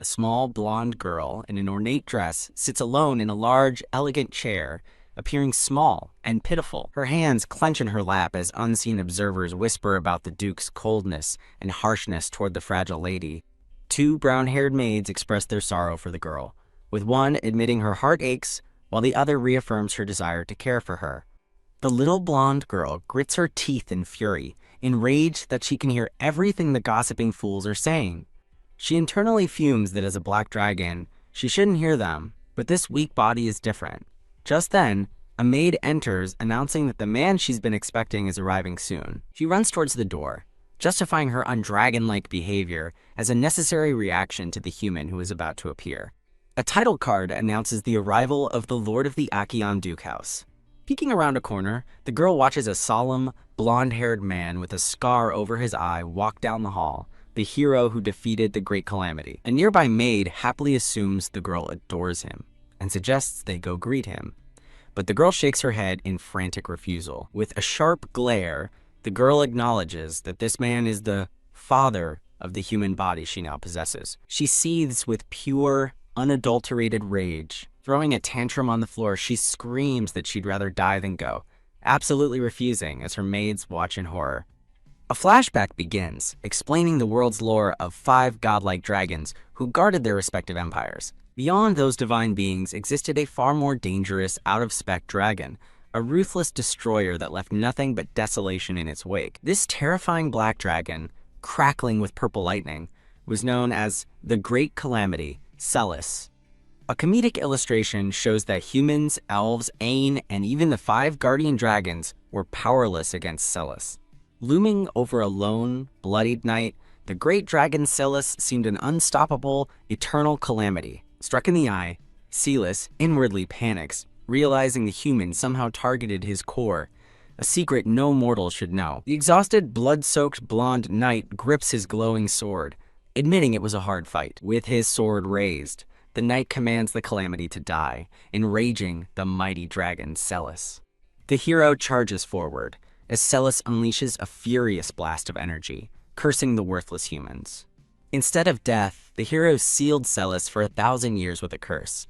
A small blonde girl in an ornate dress sits alone in a large, elegant chair, appearing small and pitiful. Her hands clench in her lap as unseen observers whisper about the Duke's coldness and harshness toward the fragile lady. Two brown-haired maids express their sorrow for the girl, with one admitting her heart aches while the other reaffirms her desire to care for her. The little blonde girl grits her teeth in fury, enraged that she can hear everything the gossiping fools are saying. She internally fumes that as a black dragon, she shouldn't hear them, but this weak body is different. Just then, a maid enters announcing that the man she's been expecting is arriving soon. She runs towards the door, justifying her undragon-like behavior as a necessary reaction to the human who is about to appear. A title card announces the arrival of the Lord of the Acheon Duke House. Peeking around a corner, the girl watches a solemn, blonde-haired man with a scar over his eye walk down the hall, the hero who defeated the Great Calamity. A nearby maid happily assumes the girl adores him and suggests they go greet him. But the girl shakes her head in frantic refusal. With a sharp glare, the girl acknowledges that this man is the father of the human body she now possesses. She seethes with pure, unadulterated rage. Throwing a tantrum on the floor, she screams that she'd rather die than go, absolutely refusing as her maids watch in horror. A flashback begins, explaining the world's lore of 5 godlike dragons who guarded their respective empires. Beyond those divine beings existed a far more dangerous, out-of-spec dragon, a ruthless destroyer that left nothing but desolation in its wake. This terrifying black dragon, crackling with purple lightning, was known as the Great Calamity, Celis. A comedic illustration shows that humans, elves, Ain, and even the 5 guardian dragons were powerless against Celis. Looming over a lone, bloodied night, the great dragon Celis seemed an unstoppable, eternal calamity. Struck in the eye, Celis inwardly panics, realizing the human somehow targeted his core, a secret no mortal should know. The exhausted, blood-soaked blonde knight grips his glowing sword, admitting it was a hard fight. With his sword raised, the knight commands the calamity to die, enraging the mighty dragon Celis. The hero charges forward, as Celis unleashes a furious blast of energy, cursing the worthless humans. Instead of death, the hero sealed Celis for 1,000 years with a curse.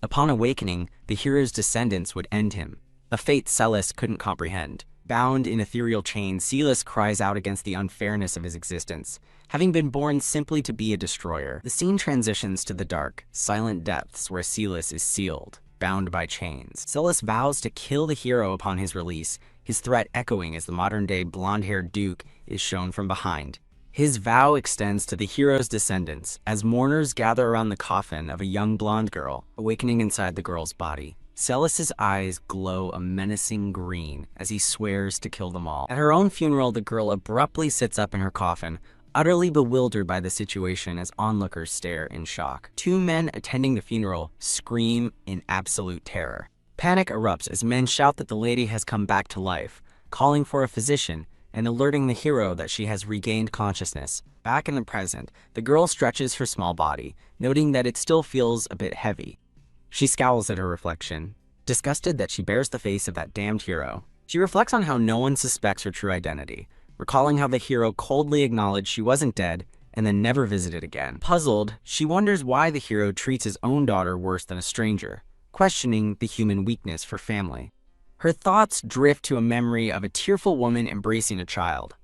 Upon awakening, the hero's descendants would end him, a fate Celis couldn't comprehend. Bound in ethereal chains, Celis cries out against the unfairness of his existence, having been born simply to be a destroyer. The scene transitions to the dark, silent depths where Celis is sealed, bound by chains. Celis vows to kill the hero upon his release, his threat echoing as the modern-day blonde-haired duke is shown from behind. His vow extends to the hero's descendants as mourners gather around the coffin of a young blonde girl, awakening inside the girl's body. Celis's eyes glow a menacing green as he swears to kill them all. At her own funeral, the girl abruptly sits up in her coffin, utterly bewildered by the situation as onlookers stare in shock. 2 men attending the funeral scream in absolute terror. Panic erupts as men shout that the lady has come back to life, calling for a physician and alerting the hero that she has regained consciousness. Back in the present, the girl stretches her small body, noting that it still feels a bit heavy. She scowls at her reflection, disgusted that she bears the face of that damned hero. She reflects on how no one suspects her true identity, recalling how the hero coldly acknowledged she wasn't dead and then never visited again. Puzzled, she wonders why the hero treats his own daughter worse than a stranger, questioning the human weakness for family. Her thoughts drift to a memory of a tearful woman embracing a child.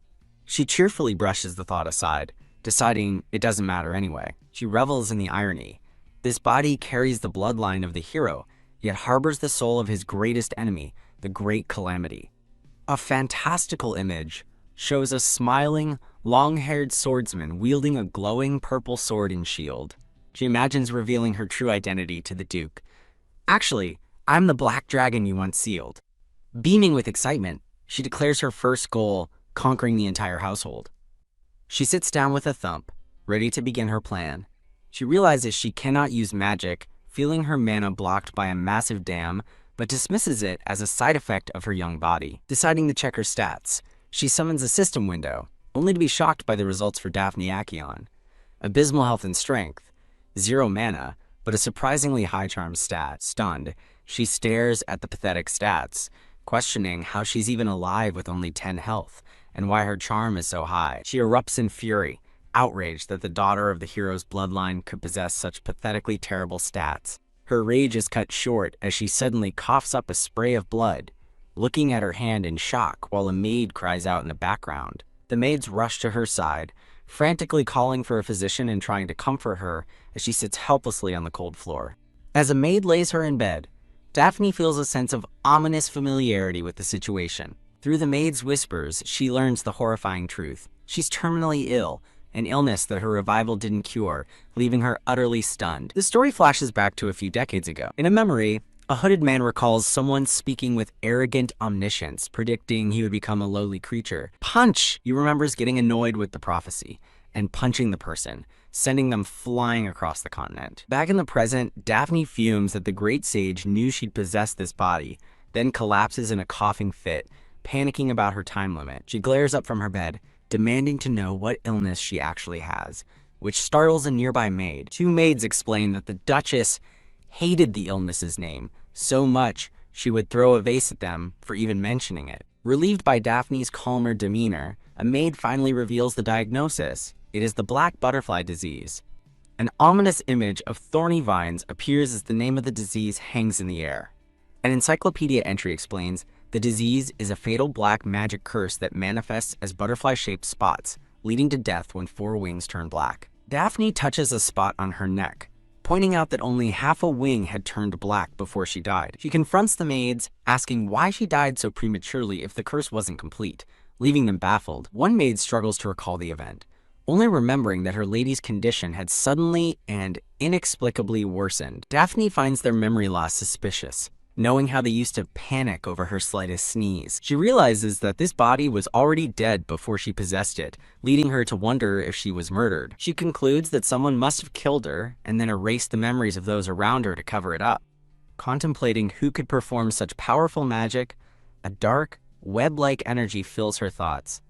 She cheerfully brushes the thought aside, deciding it doesn't matter anyway. She revels in the irony. This body carries the bloodline of the hero, yet harbors the soul of his greatest enemy, the Great Calamity. A fantastical image shows a smiling, long-haired swordsman wielding a glowing purple sword and shield. She imagines revealing her true identity to the Duke. "Actually, I'm the black dragon you once sealed." Beaming with excitement, she declares her first goal, conquering the entire household. She sits down with a thump, ready to begin her plan. She realizes she cannot use magic, feeling her mana blocked by a massive dam, but dismisses it as a side effect of her young body. Deciding to check her stats, she summons a system window, only to be shocked by the results for Daphne Acheon. Abysmal health and strength, 0 mana, but a surprisingly high charm stat. Stunned, she stares at the pathetic stats, questioning how she's even alive with only 10 health, and why her charm is so high. She erupts in fury, outraged that the daughter of the hero's bloodline could possess such pathetically terrible stats. Her rage is cut short as she suddenly coughs up a spray of blood, looking at her hand in shock while a maid cries out in the background. The maids rush to her side, frantically calling for a physician and trying to comfort her as she sits helplessly on the cold floor. As a maid lays her in bed, Daphne feels a sense of ominous familiarity with the situation. Through the maid's whispers, she learns the horrifying truth. She's terminally ill, an illness that her revival didn't cure, leaving her utterly stunned. The story flashes back to a few decades ago. In a memory, a hooded man recalls someone speaking with arrogant omniscience, predicting he would become a lowly creature. Punch! He remembers getting annoyed with the prophecy and punching the person, sending them flying across the continent. Back in the present, Daphne fumes that the great sage knew she'd possess this body, then collapses in a coughing fit, panicking about her time limit. She glares up from her bed, demanding to know what illness she actually has, which startles a nearby maid. Two maids explain that the Duchess hated the illness's name so much she would throw a vase at them for even mentioning it. Relieved by Daphne's calmer demeanor, a maid finally reveals the diagnosis. It is the black butterfly disease. An ominous image of thorny vines appears as the name of the disease hangs in the air. An encyclopedia entry explains the disease is a fatal black magic curse that manifests as butterfly-shaped spots, leading to death when 4 wings turn black. Daphne touches a spot on her neck, pointing out that only half a wing had turned black before she died. She confronts the maids, asking why she died so prematurely if the curse wasn't complete, leaving them baffled. One maid struggles to recall the event, only remembering that her lady's condition had suddenly and inexplicably worsened. Daphne finds their memory loss suspicious, knowing how they used to panic over her slightest sneeze. She realizes that this body was already dead before she possessed it, leading her to wonder if she was murdered. She concludes that someone must have killed her and then erased the memories of those around her to cover it up. Contemplating who could perform such powerful magic, a dark, web-like energy fills her thoughts.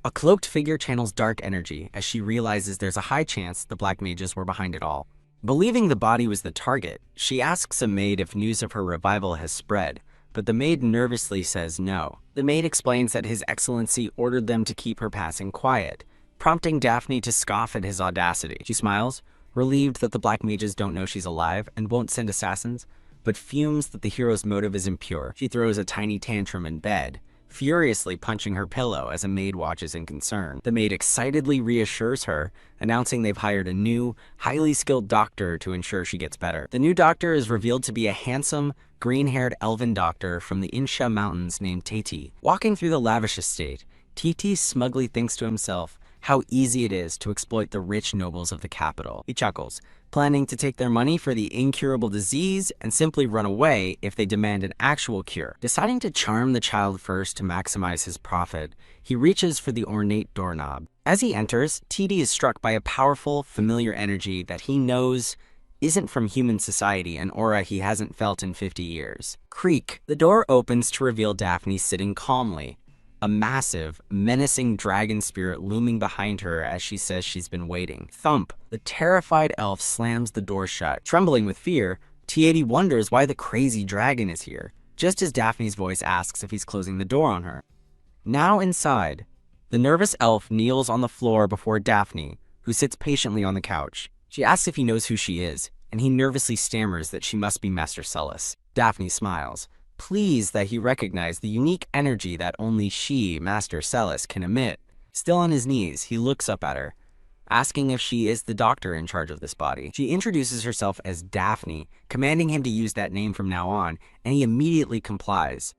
A cloaked figure channels dark energy as she realizes there's a high chance the black mages were behind it all. Believing the body was the target, she asks a maid if news of her revival has spread, but the maid nervously says no. The maid explains that His Excellency ordered them to keep her passing quiet, prompting Daphne to scoff at his audacity. She smiles, relieved that the black mages don't know she's alive and won't send assassins, but fumes that the hero's motive is impure. She throws a tiny tantrum in bed, furiously punching her pillow as a maid watches in concern. The maid excitedly reassures her, announcing they've hired a new, highly skilled doctor to ensure she gets better. The new doctor is revealed to be a handsome, green-haired elven doctor from the Insha Mountains named Titi. Walking through the lavish estate, Titi smugly thinks to himself how easy it is to exploit the rich nobles of the capital. He chuckles, planning to take their money for the incurable disease and simply run away if they demand an actual cure. Deciding to charm the child first to maximize his profit, he reaches for the ornate doorknob. As he enters, Titi is struck by a powerful, familiar energy that he knows isn't from human society, an aura he hasn't felt in 50 years. Creak. The door opens to reveal Daphne sitting calmly, a massive, menacing dragon spirit looming behind her as she says she's been waiting. Thump. The terrified elf slams the door shut. Trembling with fear, T80 wonders why the crazy dragon is here, just as Daphne's voice asks if he's closing the door on her. Now inside, the nervous elf kneels on the floor before Daphne, who sits patiently on the couch. She asks if he knows who she is, and he nervously stammers that she must be Master Celis. Daphne smiles, pleased that he recognized the unique energy that only she, Master Celis, can emit. Still on his knees, he looks up at her, asking if she is the doctor in charge of this body. She introduces herself as Daphne, commanding him to use that name from now on, and he immediately complies.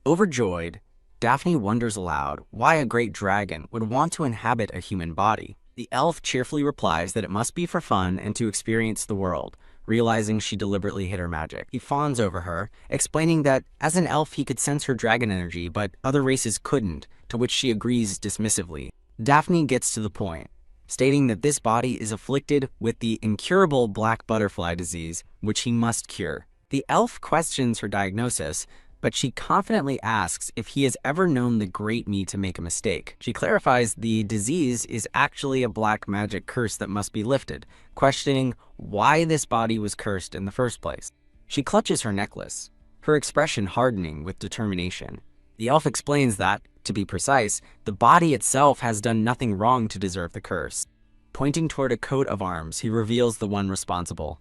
Overjoyed, Daphne wonders aloud why a great dragon would want to inhabit a human body. The elf cheerfully replies that it must be for fun and to experience the world, realizing she deliberately hid her magic. He fawns over her, explaining that as an elf he could sense her dragon energy, but other races couldn't, to which she agrees dismissively. Daphne gets to the point, stating that this body is afflicted with the incurable black butterfly disease, which he must cure. The elf questions her diagnosis, but she confidently asks if he has ever known the great me to make a mistake. She clarifies the disease is actually a black magic curse that must be lifted, questioning why this body was cursed in the first place. She clutches her necklace, her expression hardening with determination. The elf explains that, to be precise, the body itself has done nothing wrong to deserve the curse. Pointing toward a coat of arms, he reveals the one responsible.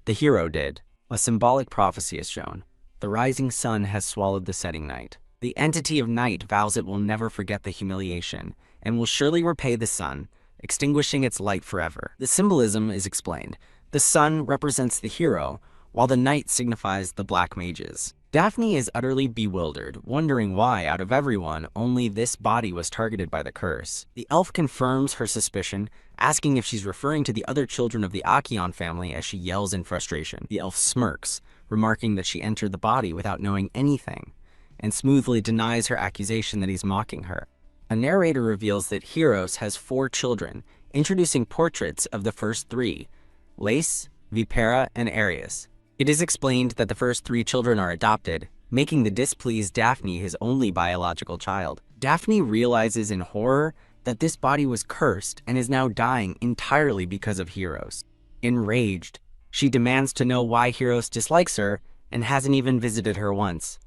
The hero did. A symbolic prophecy is shown. The rising sun has swallowed the setting night. The entity of night vows it will never forget the humiliation, and will surely repay the sun, extinguishing its light forever. The symbolism is explained. The sun represents the hero, while the night signifies the black mages. Daphne is utterly bewildered, wondering why, out of everyone, only this body was targeted by the curse. The elf confirms her suspicion, asking if she's referring to the other children of the Acheon family as she yells in frustration. The elf smirks, remarking that she entered the body without knowing anything, and smoothly denies her accusation that he's mocking her. A narrator reveals that Hieros has 4 children, introducing portraits of the first 3, Lace, Vipera, and Arius. It is explained that the first 3 children are adopted, making the displeased Daphne his only biological child. Daphne realizes in horror that this body was cursed and is now dying entirely because of Hieros. Enraged, she demands to know why Hieros dislikes her and hasn't even visited her once.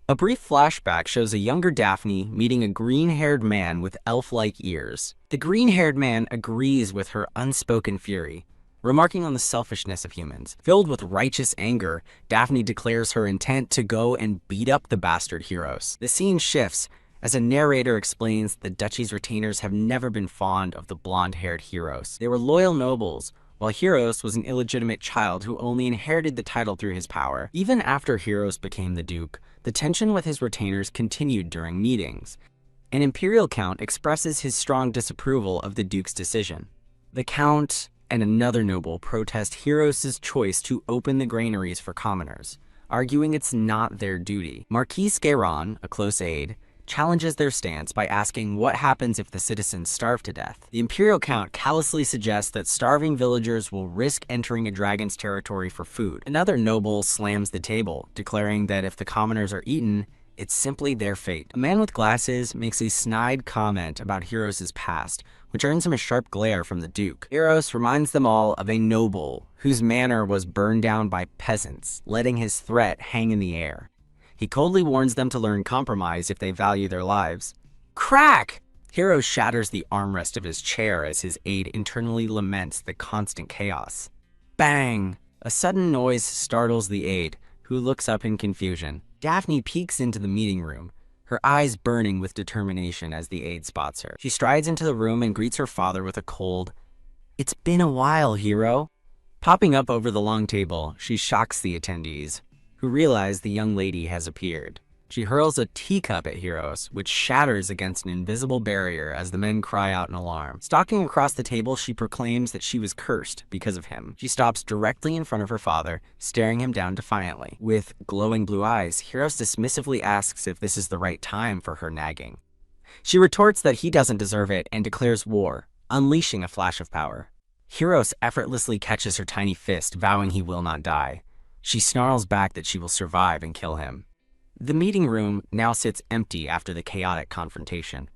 A brief flashback shows a younger Daphne meeting a green-haired man with elf-like ears. The green-haired man agrees with her unspoken fury, remarking on the selfishness of humans. Filled with righteous anger, Daphne declares her intent to go and beat up the bastard Hieros. The scene shifts as a narrator explains the duchy's retainers have never been fond of the blonde-haired Hieros. They were loyal nobles, while Hieros was an illegitimate child who only inherited the title through his power. Even after Hieros became the duke, the tension with his retainers continued during meetings. An imperial count expresses his strong disapproval of the duke's decision. The count and another noble protest Hieros' choice to open the granaries for commoners, arguing it's not their duty. Marquis Scaron, a close aide, challenges their stance by asking what happens if the citizens starve to death. The imperial count callously suggests that starving villagers will risk entering a dragon's territory for food. Another noble slams the table, declaring that if the commoners are eaten, it's simply their fate. A man with glasses makes a snide comment about Hieros' past, which earns him a sharp glare from the Duke. Hieros reminds them all of a noble whose manor was burned down by peasants, letting his threat hang in the air. He coldly warns them to learn compromise if they value their lives. Crack! Hieros shatters the armrest of his chair as his aide internally laments the constant chaos. Bang! A sudden noise startles the aide, who looks up in confusion. Daphne peeks into the meeting room, her eyes burning with determination as the aide spots her. She strides into the room and greets her father with a cold, "It's been a while, hero." Popping up over the long table, she shocks the attendees, who realize the young lady has appeared. She hurls a teacup at Hieros, which shatters against an invisible barrier as the men cry out in alarm. Stalking across the table, she proclaims that she was cursed because of him. She stops directly in front of her father, staring him down defiantly. With glowing blue eyes, Hieros dismissively asks if this is the right time for her nagging. She retorts that he doesn't deserve it and declares war, unleashing a flash of power. Hieros effortlessly catches her tiny fist, vowing he will not die. She snarls back that she will survive and kill him. The meeting room now sits empty after the chaotic confrontation.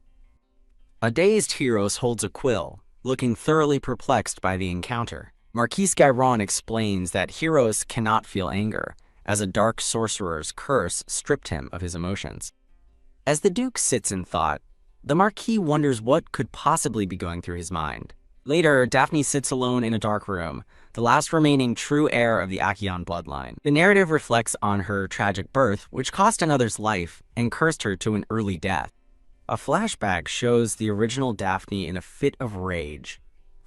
A dazed Hieros holds a quill, looking thoroughly perplexed by the encounter. Marquis Scaron explains that Hieros cannot feel anger, as a dark sorcerer's curse stripped him of his emotions. As the Duke sits in thought, the Marquis wonders what could possibly be going through his mind. Later, Daphne sits alone in a dark room, the last remaining true heir of the Acheon bloodline. The narrative reflects on her tragic birth, which cost another's life and cursed her to an early death. A flashback shows the original Daphne in a fit of rage,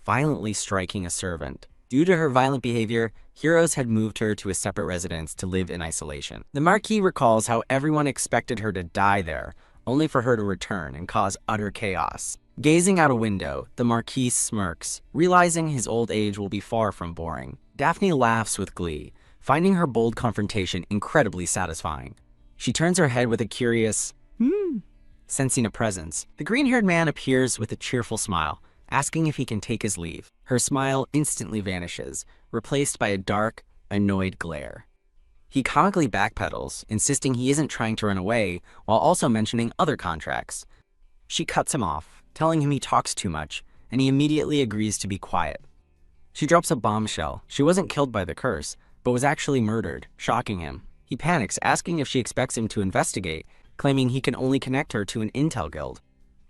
violently striking a servant. Due to her violent behavior, Hieros had moved her to a separate residence to live in isolation. The Marquis recalls how everyone expected her to die there, only for her to return and cause utter chaos. Gazing out a window, the Marquis smirks, realizing his old age will be far from boring. Daphne laughs with glee, finding her bold confrontation incredibly satisfying. She turns her head with a curious, sensing a presence. The green-haired man appears with a cheerful smile, asking if he can take his leave. Her smile instantly vanishes, replaced by a dark, annoyed glare. He comically backpedals, insisting he isn't trying to run away, while also mentioning other contracts. She cuts him off, telling him he talks too much, and he immediately agrees to be quiet. She drops a bombshell. She wasn't killed by the curse, but was actually murdered, shocking him. He panics, asking if she expects him to investigate, claiming he can only connect her to an intel guild.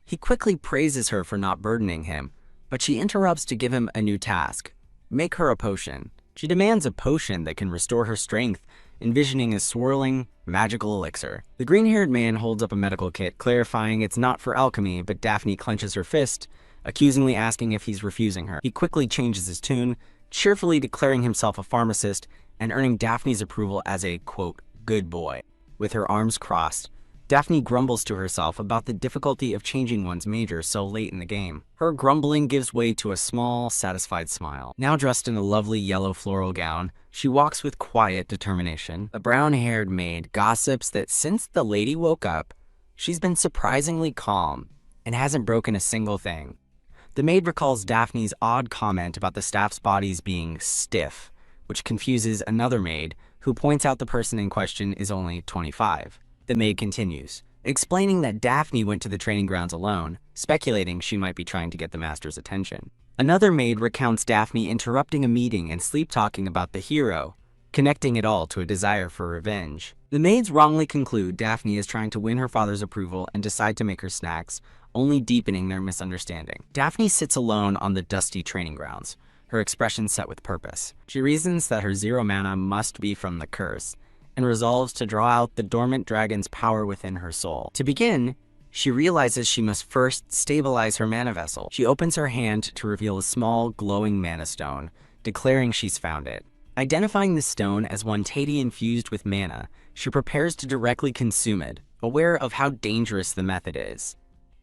He quickly praises her for not burdening him, but she interrupts to give him a new task: make her a potion. She demands a potion that can restore her strength, envisioning a swirling, magical elixir. The green-haired man holds up a medical kit, clarifying it's not for alchemy, but Daphne clenches her fist, accusingly asking if he's refusing her. He quickly changes his tune, cheerfully declaring himself a pharmacist and earning Daphne's approval as a, quote, good boy. With her arms crossed, Daphne grumbles to herself about the difficulty of changing one's major so late in the game. Her grumbling gives way to a small, satisfied smile. Now dressed in a lovely yellow floral gown, she walks with quiet determination. The brown-haired maid gossips that since the lady woke up, she's been surprisingly calm and hasn't broken a single thing. The maid recalls Daphne's odd comment about the staff's bodies being stiff, which confuses another maid, who points out the person in question is only 25. The maid continues, explaining that Daphne went to the training grounds alone, speculating she might be trying to get the master's attention. Another maid recounts Daphne interrupting a meeting and sleep-talking about the hero, connecting it all to a desire for revenge. The maids wrongly conclude Daphne is trying to win her father's approval and decide to make her snacks, only deepening their misunderstanding. Daphne sits alone on the dusty training grounds, her expression set with purpose. She reasons that her 0 mana must be from the curse, and resolves to draw out the dormant dragon's power within her soul. To begin, she realizes she must first stabilize her mana vessel. She opens her hand to reveal a small, glowing mana stone, declaring she's found it. Identifying the stone as one Tati infused with mana, she prepares to directly consume it, aware of how dangerous the method is.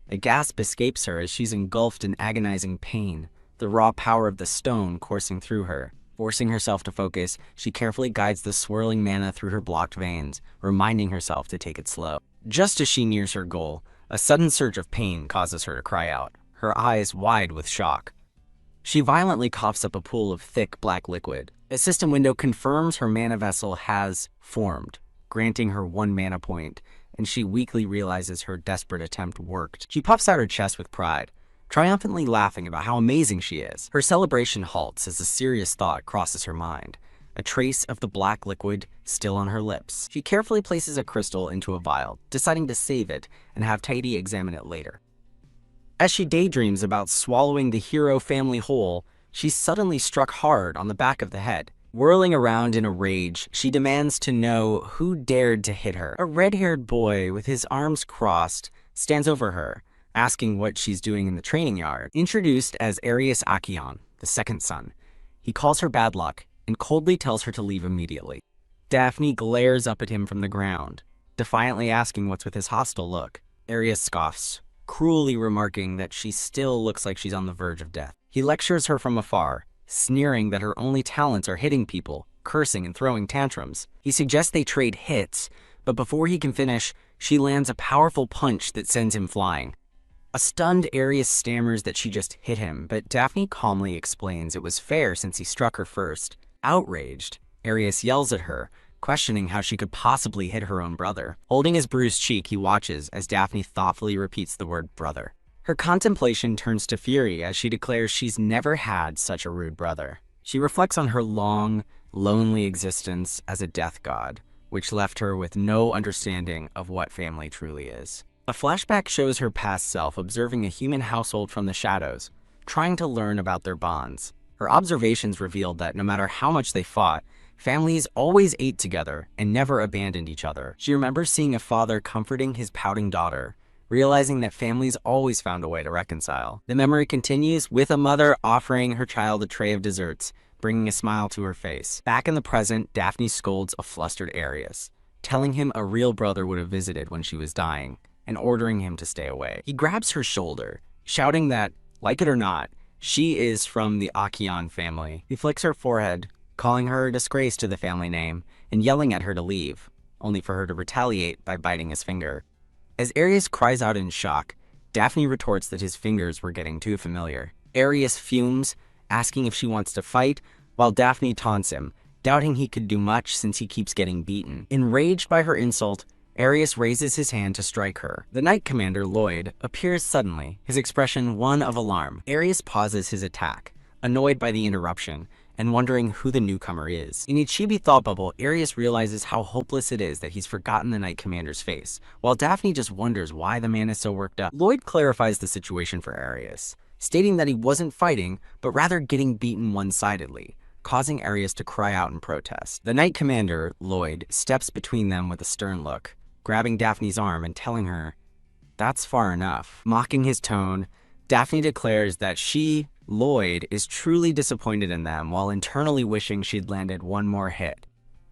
A gasp escapes her as she's engulfed in agonizing pain, the raw power of the stone coursing through her. Forcing herself to focus, she carefully guides the swirling mana through her blocked veins, reminding herself to take it slow. Just as she nears her goal, a sudden surge of pain causes her to cry out, her eyes wide with shock. She violently coughs up a pool of thick black liquid. A system window confirms her mana vessel has formed, granting her 1 mana point, and she weakly realizes her desperate attempt worked. She puffs out her chest with pride, triumphantly laughing about how amazing she is. Her celebration halts as a serious thought crosses her mind, a trace of the black liquid still on her lips. She carefully places a crystal into a vial, deciding to save it and have Tati examine it later. As she daydreams about swallowing the hero family whole, she's suddenly struck hard on the back of the head. Whirling around in a rage, she demands to know who dared to hit her. A red-haired boy with his arms crossed stands over her, asking what she's doing in the training yard. Introduced as Arius Akion, the second son, he calls her bad luck and coldly tells her to leave immediately. Daphne glares up at him from the ground, defiantly asking what's with his hostile look. Arius scoffs, cruelly remarking that she still looks like she's on the verge of death. He lectures her from afar, sneering that her only talents are hitting people, cursing and throwing tantrums. He suggests they trade hits, but before he can finish, she lands a powerful punch that sends him flying. A stunned Arius stammers that she just hit him, but Daphne calmly explains it was fair since he struck her first. Outraged, Arius yells at her, questioning how she could possibly hit her own brother. Holding his bruised cheek, he watches as Daphne thoughtfully repeats the word brother. Her contemplation turns to fury as she declares she's never had such a rude brother. She reflects on her long, lonely existence as a death god, which left her with no understanding of what family truly is. A flashback shows her past self observing a human household from the shadows, trying to learn about their bonds. Her observations revealed that no matter how much they fought, families always ate together and never abandoned each other. She remembers seeing a father comforting his pouting daughter, realizing that families always found a way to reconcile. The memory continues with a mother offering her child a tray of desserts, bringing a smile to her face. Back in the present, Daphne scolds a flustered Arius, telling him a real brother would have visited when she was dying, and ordering him to stay away. He grabs her shoulder, shouting that, like it or not, she is from the Akion family. He flicks her forehead, calling her a disgrace to the family name, and yelling at her to leave, only for her to retaliate by biting his finger. As Arius cries out in shock, Daphne retorts that his fingers were getting too familiar. Arius fumes, asking if she wants to fight, while Daphne taunts him, doubting he could do much since he keeps getting beaten. Enraged by her insult, Arius raises his hand to strike her. The Knight Commander, Lloyd, appears suddenly, his expression one of alarm. Arius pauses his attack, annoyed by the interruption, and wondering who the newcomer is. In a chibi thought bubble, Arius realizes how hopeless it is that he's forgotten the Knight Commander's face, while Daphne just wonders why the man is so worked up. Lloyd clarifies the situation for Arius, stating that he wasn't fighting, but rather getting beaten one-sidedly, causing Arius to cry out in protest. The Knight Commander, Lloyd, steps between them with a stern look, grabbing Daphne's arm and telling her, "That's far enough." Mocking his tone, Daphne declares that she, Lloyd, is truly disappointed in them while internally wishing she'd landed one more hit.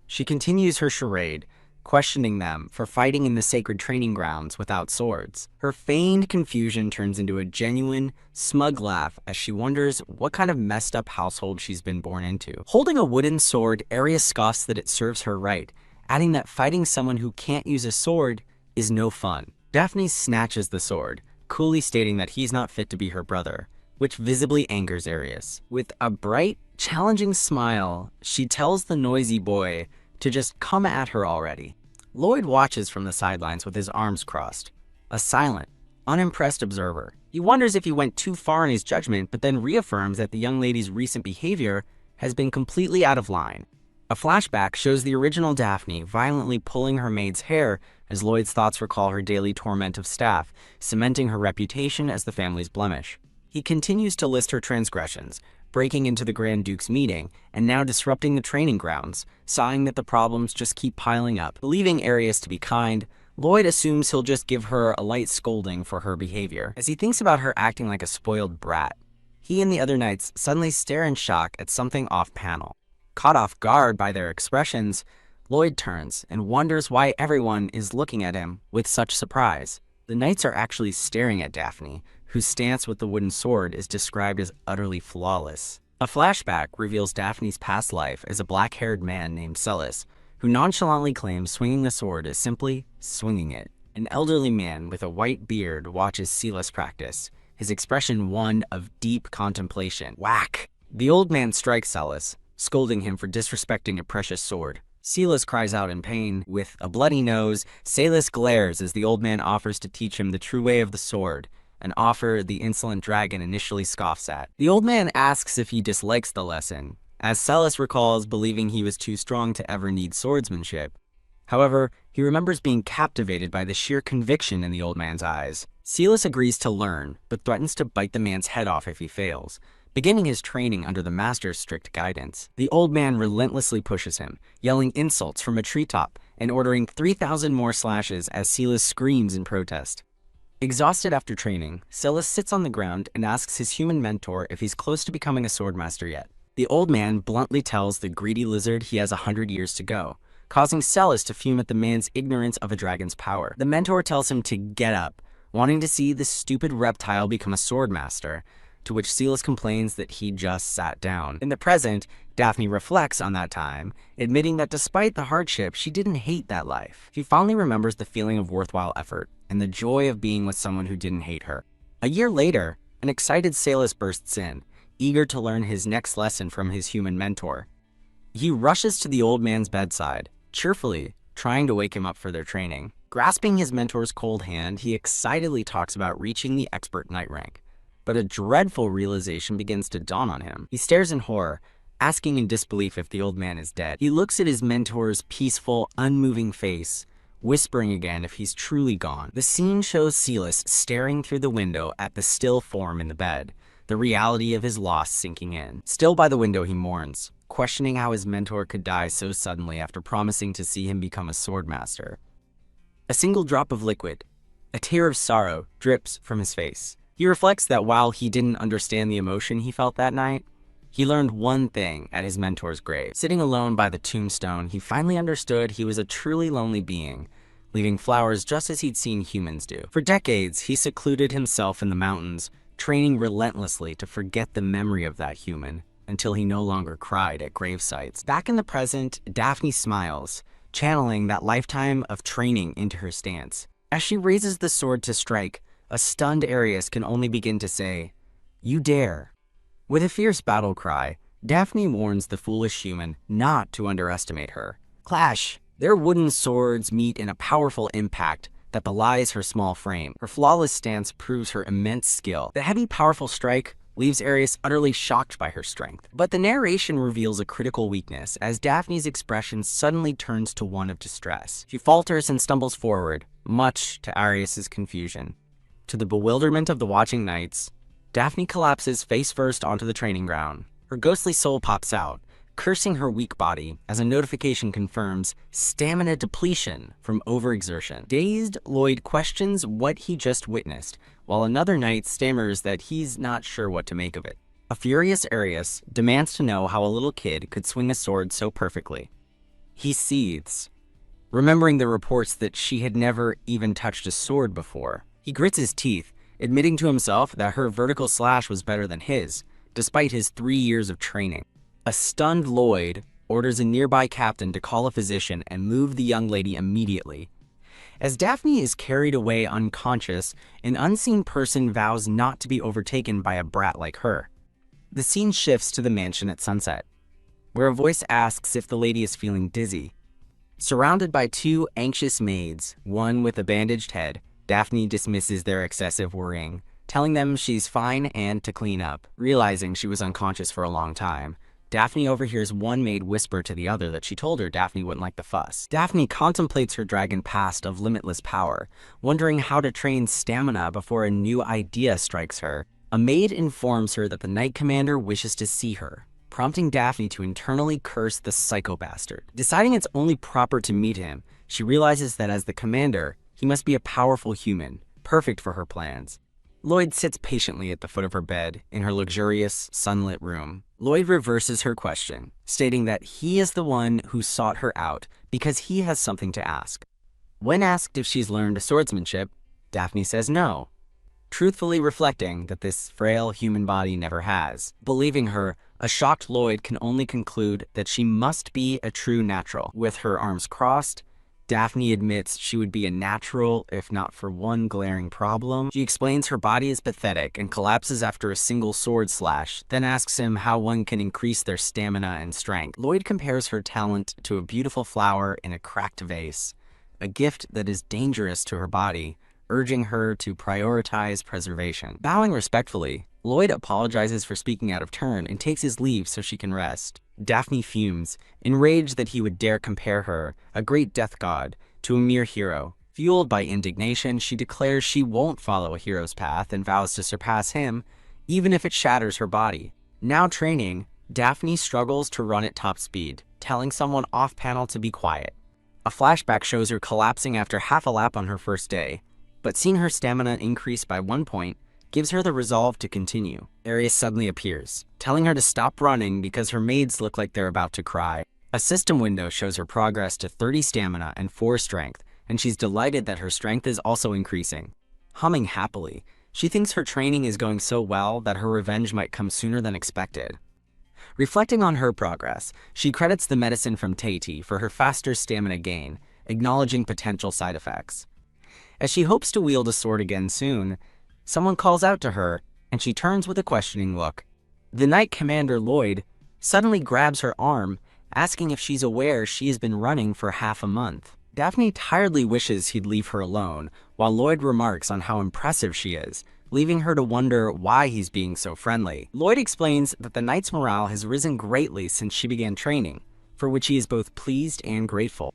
She continues her charade, questioning them for fighting in the sacred training grounds without swords. Her feigned confusion turns into a genuine, smug laugh as she wonders what kind of messed up household she's been born into. Holding a wooden sword, Arius scoffs that it serves her right, adding that fighting someone who can't use a sword is no fun. Daphne snatches the sword, coolly stating that he's not fit to be her brother, which visibly angers Arius. With a bright, challenging smile, she tells the noisy boy to just come at her already. Lloyd watches from the sidelines with his arms crossed, a silent, unimpressed observer. He wonders if he went too far in his judgment, but then reaffirms that the young lady's recent behavior has been completely out of line. A flashback shows the original Daphne violently pulling her maid's hair as Lloyd's thoughts recall her daily torment of staff, cementing her reputation as the family's blemish. He continues to list her transgressions, breaking into the Grand Duke's meeting, and now disrupting the training grounds, sighing that the problems just keep piling up. Believing Arius to be kind, Lloyd assumes he'll just give her a light scolding for her behavior. As he thinks about her acting like a spoiled brat, he and the other knights suddenly stare in shock at something off-panel. Caught off guard by their expressions, Lloyd turns and wonders why everyone is looking at him with such surprise. The knights are actually staring at Daphne, whose stance with the wooden sword is described as utterly flawless. A flashback reveals Daphne's past life as a black-haired man named Celis, who nonchalantly claims swinging the sword is simply swinging it. An elderly man with a white beard watches Celis practice, his expression one of deep contemplation. Whack! The old man strikes Celis, scolding him for disrespecting a precious sword. Celis cries out in pain. With a bloody nose, Celis glares as the old man offers to teach him the true way of the sword, an offer the insolent dragon initially scoffs at. The old man asks if he dislikes the lesson, as Celis recalls believing he was too strong to ever need swordsmanship. However, he remembers being captivated by the sheer conviction in the old man's eyes. Celis agrees to learn, but threatens to bite the man's head off if he fails, beginning his training under the master's strict guidance. The old man relentlessly pushes him, yelling insults from a treetop and ordering 3,000 more slashes as Celis screams in protest. Exhausted after training, Celis sits on the ground and asks his human mentor if he's close to becoming a swordmaster yet. The old man bluntly tells the greedy lizard he has 100 years to go, causing Celis to fume at the man's ignorance of a dragon's power. The mentor tells him to get up, wanting to see the stupid reptile become a swordmaster, to which Celis complains that he just sat down. In the present, Daphne reflects on that time, admitting that despite the hardship, she didn't hate that life. She fondly remembers the feeling of worthwhile effort and the joy of being with someone who didn't hate her. A year later, an excited Celis bursts in, eager to learn his next lesson from his human mentor. He rushes to the old man's bedside, cheerfully trying to wake him up for their training. Grasping his mentor's cold hand, he excitedly talks about reaching the expert knight rank. But a dreadful realization begins to dawn on him. He stares in horror, asking in disbelief if the old man is dead. He looks at his mentor's peaceful, unmoving face, whispering again if he's truly gone. The scene shows Celis staring through the window at the still form in the bed, the reality of his loss sinking in. Still by the window, he mourns, questioning how his mentor could die so suddenly after promising to see him become a swordmaster. A single drop of liquid, a tear of sorrow, drips from his face. He reflects that while he didn't understand the emotion he felt that night, he learned one thing at his mentor's grave. Sitting alone by the tombstone, he finally understood he was a truly lonely being, leaving flowers just as he'd seen humans do. For decades, he secluded himself in the mountains, training relentlessly to forget the memory of that human, until he no longer cried at grave sites. Back in the present, Daphne smiles, channeling that lifetime of training into her stance. As she raises the sword to strike, a stunned Arius can only begin to say, "You dare." With a fierce battle cry, Daphne warns the foolish human not to underestimate her. Clash! Their wooden swords meet in a powerful impact that belies her small frame. Her flawless stance proves her immense skill. The heavy, powerful strike leaves Arius utterly shocked by her strength. But the narration reveals a critical weakness, as Daphne's expression suddenly turns to one of distress. She falters and stumbles forward, much to Arius's confusion. To the bewilderment of the watching knights, Daphne collapses face first onto the training ground. Her ghostly soul pops out, cursing her weak body as a notification confirms stamina depletion from overexertion. Dazed, Lloyd questions what he just witnessed, while another knight stammers that he's not sure what to make of it. A furious Arius demands to know how a little kid could swing a sword so perfectly. He seethes, remembering the reports that she had never even touched a sword before. He grits his teeth, admitting to himself that her vertical slash was better than his, despite his 3 years of training. A stunned Lloyd orders a nearby captain to call a physician and move the young lady immediately. As Daphne is carried away unconscious, an unseen person vows not to be overtaken by a brat like her. The scene shifts to the mansion at sunset, where a voice asks if the lady is feeling dizzy. Surrounded by 2 anxious maids, one with a bandaged head, Daphne dismisses their excessive worrying, telling them she's fine and to clean up. Realizing she was unconscious for a long time, Daphne overhears one maid whisper to the other that she told her Daphne wouldn't like the fuss. Daphne contemplates her dragon past of limitless power, wondering how to train stamina before a new idea strikes her. A maid informs her that the Knight Commander wishes to see her, prompting Daphne to internally curse the psycho bastard. Deciding it's only proper to meet him, she realizes that as the commander, he must be a powerful human, perfect for her plans. Lloyd sits patiently at the foot of her bed in her luxurious, sunlit room. Lloyd reverses her question, stating that he is the one who sought her out because he has something to ask. When asked if she's learned swordsmanship, Daphne says no, truthfully reflecting that this frail human body never has. Believing her, a shocked Lloyd can only conclude that she must be a true natural. With her arms crossed, Daphne admits she would be a natural if not for one glaring problem. She explains her body is pathetic and collapses after a single sword slash, then asks him how one can increase their stamina and strength. Lloyd compares her talent to a beautiful flower in a cracked vase, a gift that is dangerous to her body, urging her to prioritize preservation. Bowing respectfully, Lloyd apologizes for speaking out of turn and takes his leave so she can rest. Daphne fumes, enraged that he would dare compare her, a great death god, to a mere hero. Fueled by indignation, she declares she won't follow a hero's path and vows to surpass him, even if it shatters her body. Now training, Daphne struggles to run at top speed, telling someone off-panel to be quiet. A flashback shows her collapsing after half a lap on her first day, but seeing her stamina increase by 1 point gives her the resolve to continue. Arius suddenly appears, telling her to stop running because her maids look like they're about to cry. A system window shows her progress to 30 stamina and 4 strength, and she's delighted that her strength is also increasing. Humming happily, she thinks her training is going so well that her revenge might come sooner than expected. Reflecting on her progress, she credits the medicine from Taiti for her faster stamina gain, acknowledging potential side effects. As she hopes to wield a sword again soon, someone calls out to her, and she turns with a questioning look. The Knight Commander Lloyd suddenly grabs her arm, asking if she's aware she has been running for half a month. Daphne tiredly wishes he'd leave her alone, while Lloyd remarks on how impressive she is, leaving her to wonder why he's being so friendly. Lloyd explains that the knight's morale has risen greatly since she began training, for which he is both pleased and grateful.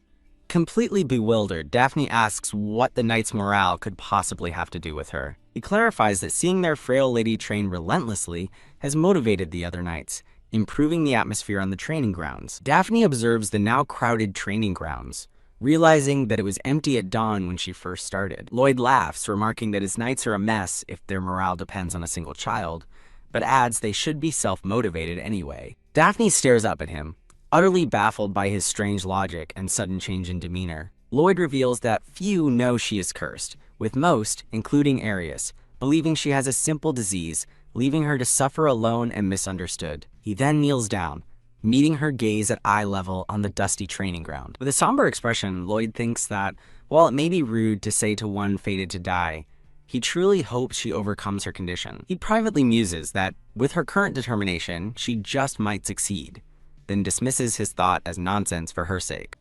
Completely bewildered, Daphne asks what the knight's morale could possibly have to do with her. He clarifies that seeing their frail lady train relentlessly has motivated the other knights, improving the atmosphere on the training grounds. Daphne observes the now crowded training grounds, realizing that it was empty at dawn when she first started. Lloyd laughs, remarking that his knights are a mess if their morale depends on a single child, but adds they should be self-motivated anyway. Daphne stares up at him, utterly baffled by his strange logic and sudden change in demeanor. Lloyd reveals that few know she is cursed, with most, including Arius, believing she has a simple disease, leaving her to suffer alone and misunderstood. He then kneels down, meeting her gaze at eye level on the dusty training ground. With a somber expression, Lloyd thinks that, while it may be rude to say to one fated to die, he truly hopes she overcomes her condition. He privately muses that, with her current determination, she just might succeed, then dismisses his thought as nonsense for her sake.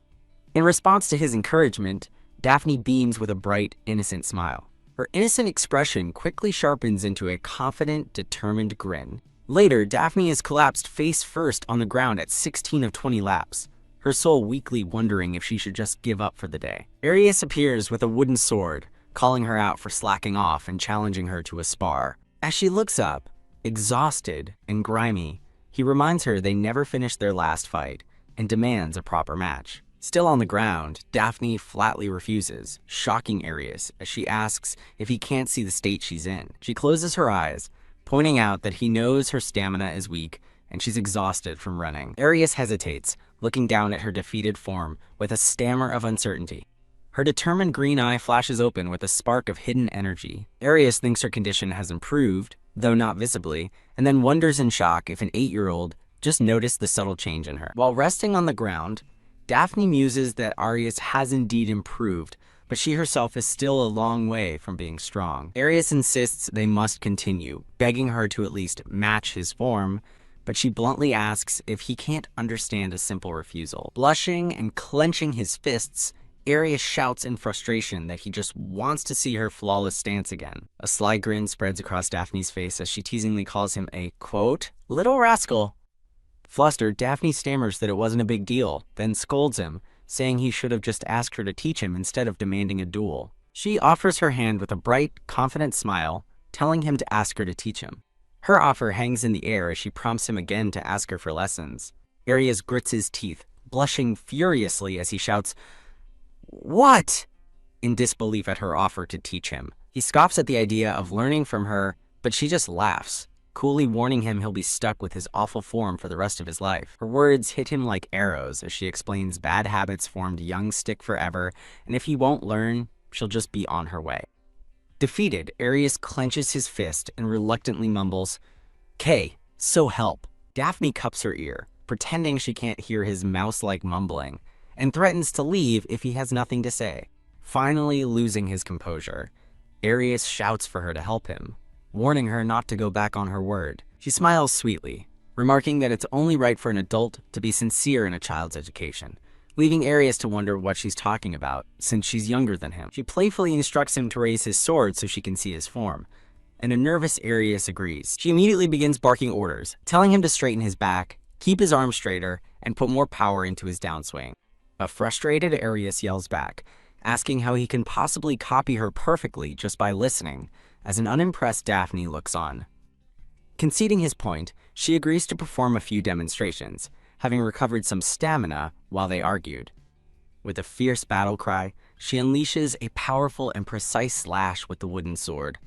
In response to his encouragement, Daphne beams with a bright, innocent smile. Her innocent expression quickly sharpens into a confident, determined grin. Later, Daphne is collapsed face first on the ground at 16 of 20 laps, her soul weakly wondering if she should just give up for the day. Arius appears with a wooden sword, calling her out for slacking off and challenging her to a spar. As she looks up, exhausted and grimy, he reminds her they never finished their last fight and demands a proper match. Still on the ground, Daphne flatly refuses, shocking Arius as she asks if he can't see the state she's in. She closes her eyes, pointing out that he knows her stamina is weak and she's exhausted from running. Arius hesitates, looking down at her defeated form with a stammer of uncertainty. Her determined green eye flashes open with a spark of hidden energy. Arius thinks her condition has improved, though not visibly, and then wonders in shock if an 8-year-old just noticed the subtle change in her. While resting on the ground, Daphne muses that Arius has indeed improved, but she herself is still a long way from being strong. Arius insists they must continue, begging her to at least match his form, but she bluntly asks if he can't understand a simple refusal. Blushing and clenching his fists, Arius shouts in frustration that he just wants to see her flawless stance again. A sly grin spreads across Daphne's face as she teasingly calls him a, quote, little rascal. Flustered, Daphne stammers that it wasn't a big deal, then scolds him, saying he should have just asked her to teach him instead of demanding a duel. She offers her hand with a bright, confident smile, telling him to ask her to teach him. Her offer hangs in the air as she prompts him again to ask her for lessons. Arius grits his teeth, blushing furiously as he shouts, "What?" in disbelief at her offer to teach him. He scoffs at the idea of learning from her, but she just laughs, coolly warning him he'll be stuck with his awful form for the rest of his life. Her words hit him like arrows as she explains bad habits formed young stick forever, and if he won't learn, she'll just be on her way. Defeated, Arius clenches his fist and reluctantly mumbles, "K, so help." Daphne cups her ear, pretending she can't hear his mouse-like mumbling, and threatens to leave if he has nothing to say. Finally losing his composure, Arius shouts for her to help him, warning her not to go back on her word. She smiles sweetly, remarking that it's only right for an adult to be sincere in a child's education, leaving Arius to wonder what she's talking about, since she's younger than him. She playfully instructs him to raise his sword so she can see his form, and a nervous Arius agrees. She immediately begins barking orders, telling him to straighten his back, keep his arms straighter, and put more power into his downswing. A frustrated Arius yells back, asking how he can possibly copy her perfectly just by listening, as an unimpressed Daphne looks on. Conceding his point, she agrees to perform a few demonstrations, having recovered some stamina while they argued. With a fierce battle cry, she unleashes a powerful and precise slash with the wooden sword.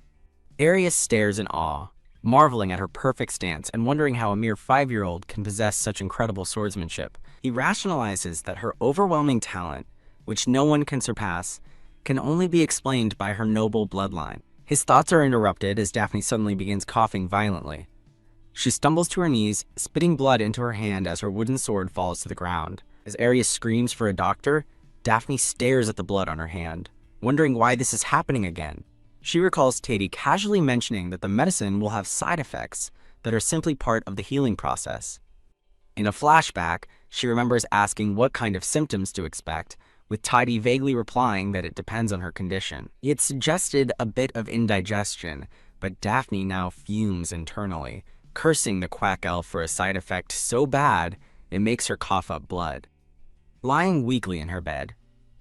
Arius stares in awe, marveling at her perfect stance and wondering how a mere 5-year-old can possess such incredible swordsmanship. He rationalizes that her overwhelming talent, which no one can surpass, can only be explained by her noble bloodline. His thoughts are interrupted as Daphne suddenly begins coughing violently. She stumbles to her knees, spitting blood into her hand as her wooden sword falls to the ground. As Arius screams for a doctor, Daphne stares at the blood on her hand, wondering why this is happening again. She recalls Tati casually mentioning that the medicine will have side effects that are simply part of the healing process. In a flashback, she remembers asking what kind of symptoms to expect, with Tati vaguely replying that it depends on her condition. He had suggested a bit of indigestion, but Daphne now fumes internally, cursing the quack elf for a side effect so bad it makes her cough up blood. Lying weakly in her bed,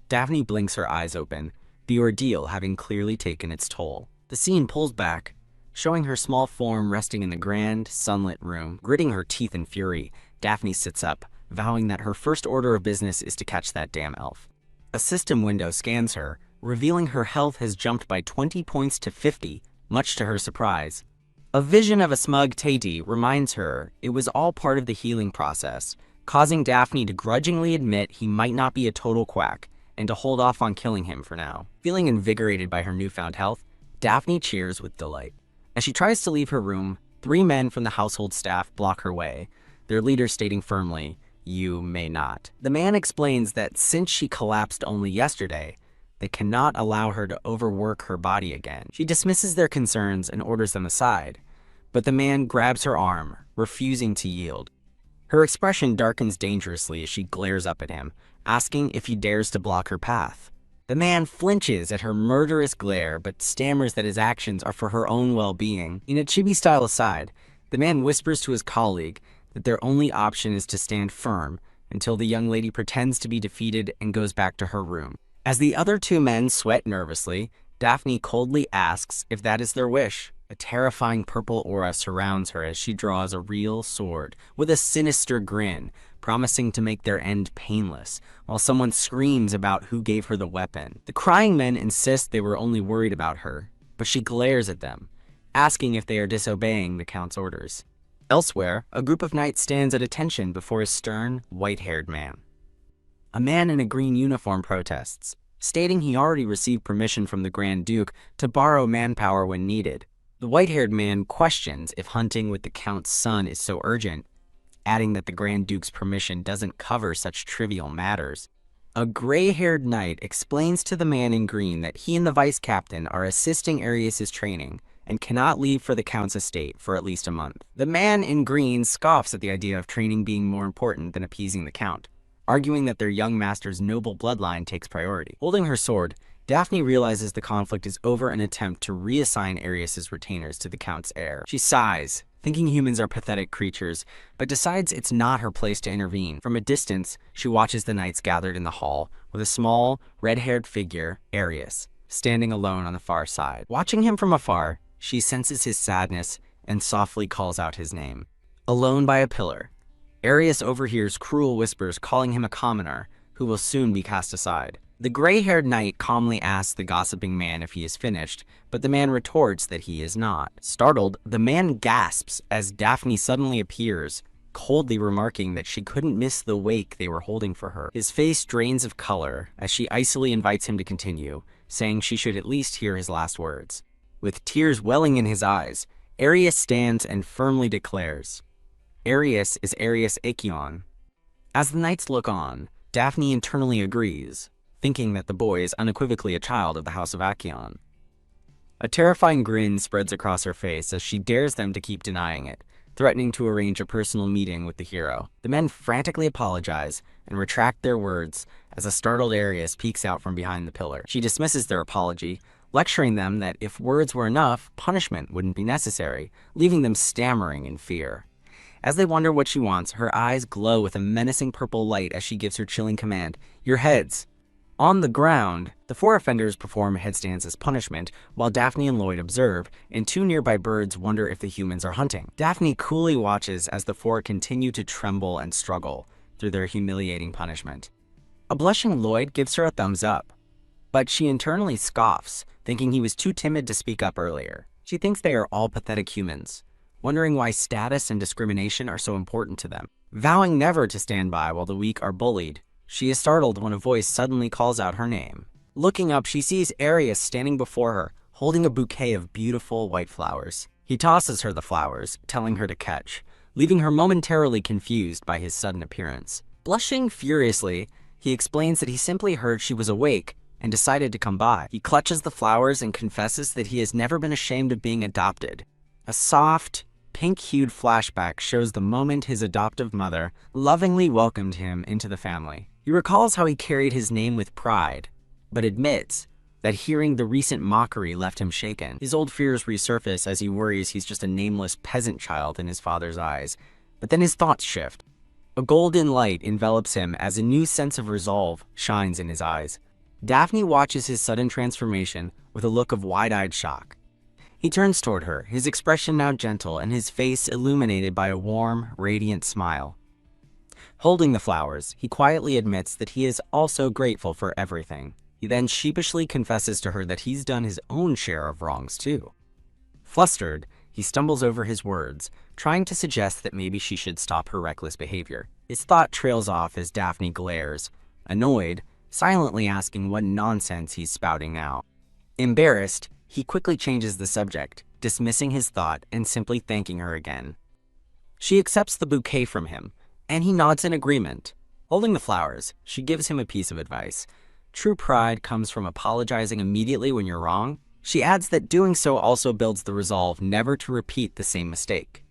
Daphne blinks her eyes open, the ordeal having clearly taken its toll. The scene pulls back, showing her small form resting in the grand, sunlit room. Gritting her teeth in fury, Daphne sits up, vowing that her first order of business is to catch that damn elf. A system window scans her, revealing her health has jumped by 20 points to 50, much to her surprise. A vision of a smug Tati reminds her it was all part of the healing process, causing Daphne to grudgingly admit he might not be a total quack, and to hold off on killing him for now. Feeling invigorated by her newfound health, Daphne cheers with delight. As she tries to leave her room, 3 men from the household staff block her way, their leader stating firmly, "You may not." The man explains that since she collapsed only yesterday, they cannot allow her to overwork her body again. She dismisses their concerns and orders them aside, but the man grabs her arm, refusing to yield. Her expression darkens dangerously as she glares up at him, asking if he dares to block her path. The man flinches at her murderous glare, but stammers that his actions are for her own well-being. In a chibi-style aside, the man whispers to his colleague that their only option is to stand firm until the young lady pretends to be defeated and goes back to her room. As the other two men sweat nervously, Daphne coldly asks if that is their wish. A terrifying purple aura surrounds her as she draws a real sword with a sinister grin, promising to make their end painless, while someone screams about who gave her the weapon. The crying men insist they were only worried about her, but she glares at them, asking if they are disobeying the Count's orders. Elsewhere, a group of knights stands at attention before a stern, white-haired man. A man in a green uniform protests, stating he already received permission from the Grand Duke to borrow manpower when needed. The white-haired man questions if hunting with the Count's son is so urgent, adding that the Grand Duke's permission doesn't cover such trivial matters. A gray-haired knight explains to the man in green that he and the vice captain are assisting Arius's training and cannot leave for the Count's estate for at least a month. The man in green scoffs at the idea of training being more important than appeasing the Count, arguing that their young master's noble bloodline takes priority. Holding her sword, Daphne realizes the conflict is over an attempt to reassign Arius's retainers to the Count's heir. She sighs, thinking humans are pathetic creatures, but decides it's not her place to intervene. From a distance, she watches the knights gathered in the hall, with a small, red-haired figure, Arius, standing alone on the far side. Watching him from afar, she senses his sadness and softly calls out his name. Alone by a pillar, Arius overhears cruel whispers calling him a commoner who will soon be cast aside. The gray-haired knight calmly asks the gossiping man if he is finished, but the man retorts that he is not. Startled, the man gasps as Daphne suddenly appears, coldly remarking that she couldn't miss the wake they were holding for her. His face drains of color as she icily invites him to continue, saying she should at least hear his last words. With tears welling in his eyes, Arius stands and firmly declares, "Arius is Arius Acheon." As the knights look on, Daphne internally agrees, thinking that the boy is unequivocally a child of the House of Acheon. A terrifying grin spreads across her face as she dares them to keep denying it, threatening to arrange a personal meeting with the hero. The men frantically apologize and retract their words as a startled Arius peeks out from behind the pillar. She dismisses their apology, lecturing them that if words were enough, punishment wouldn't be necessary, leaving them stammering in fear. As they wonder what she wants, her eyes glow with a menacing purple light as she gives her chilling command, "Your heads." On the ground, the four offenders perform headstands as punishment, while Daphne and Lloyd observe, and two nearby birds wonder if the humans are hunting. Daphne coolly watches as the four continue to tremble and struggle through their humiliating punishment. A blushing Lloyd gives her a thumbs up, but she internally scoffs, thinking he was too timid to speak up earlier. She thinks they are all pathetic humans, wondering why status and discrimination are so important to them. Vowing never to stand by while the weak are bullied, she is startled when a voice suddenly calls out her name. Looking up, she sees Arius standing before her, holding a bouquet of beautiful white flowers. He tosses her the flowers, telling her to catch, leaving her momentarily confused by his sudden appearance. Blushing furiously, he explains that he simply heard she was awake and decided to come by. He clutches the flowers and confesses that he has never been ashamed of being adopted. A soft, pink-hued flashback shows the moment his adoptive mother lovingly welcomed him into the family. He recalls how he carried his name with pride, but admits that hearing the recent mockery left him shaken. His old fears resurface as he worries he's just a nameless peasant child in his father's eyes, but then his thoughts shift. A golden light envelops him as a new sense of resolve shines in his eyes. Daphne watches his sudden transformation with a look of wide-eyed shock. He turns toward her, his expression now gentle and his face illuminated by a warm, radiant smile. Holding the flowers, he quietly admits that he is also grateful for everything. He then sheepishly confesses to her that he's done his own share of wrongs too. Flustered, he stumbles over his words, trying to suggest that maybe she should stop her reckless behavior. His thought trails off as Daphne glares, annoyed, silently asking what nonsense he's spouting now. Embarrassed, he quickly changes the subject, dismissing his thought and simply thanking her again. She accepts the bouquet from him, and he nods in agreement. Holding the flowers, she gives him a piece of advice. True pride comes from apologizing immediately when you're wrong. She adds that doing so also builds the resolve never to repeat the same mistake.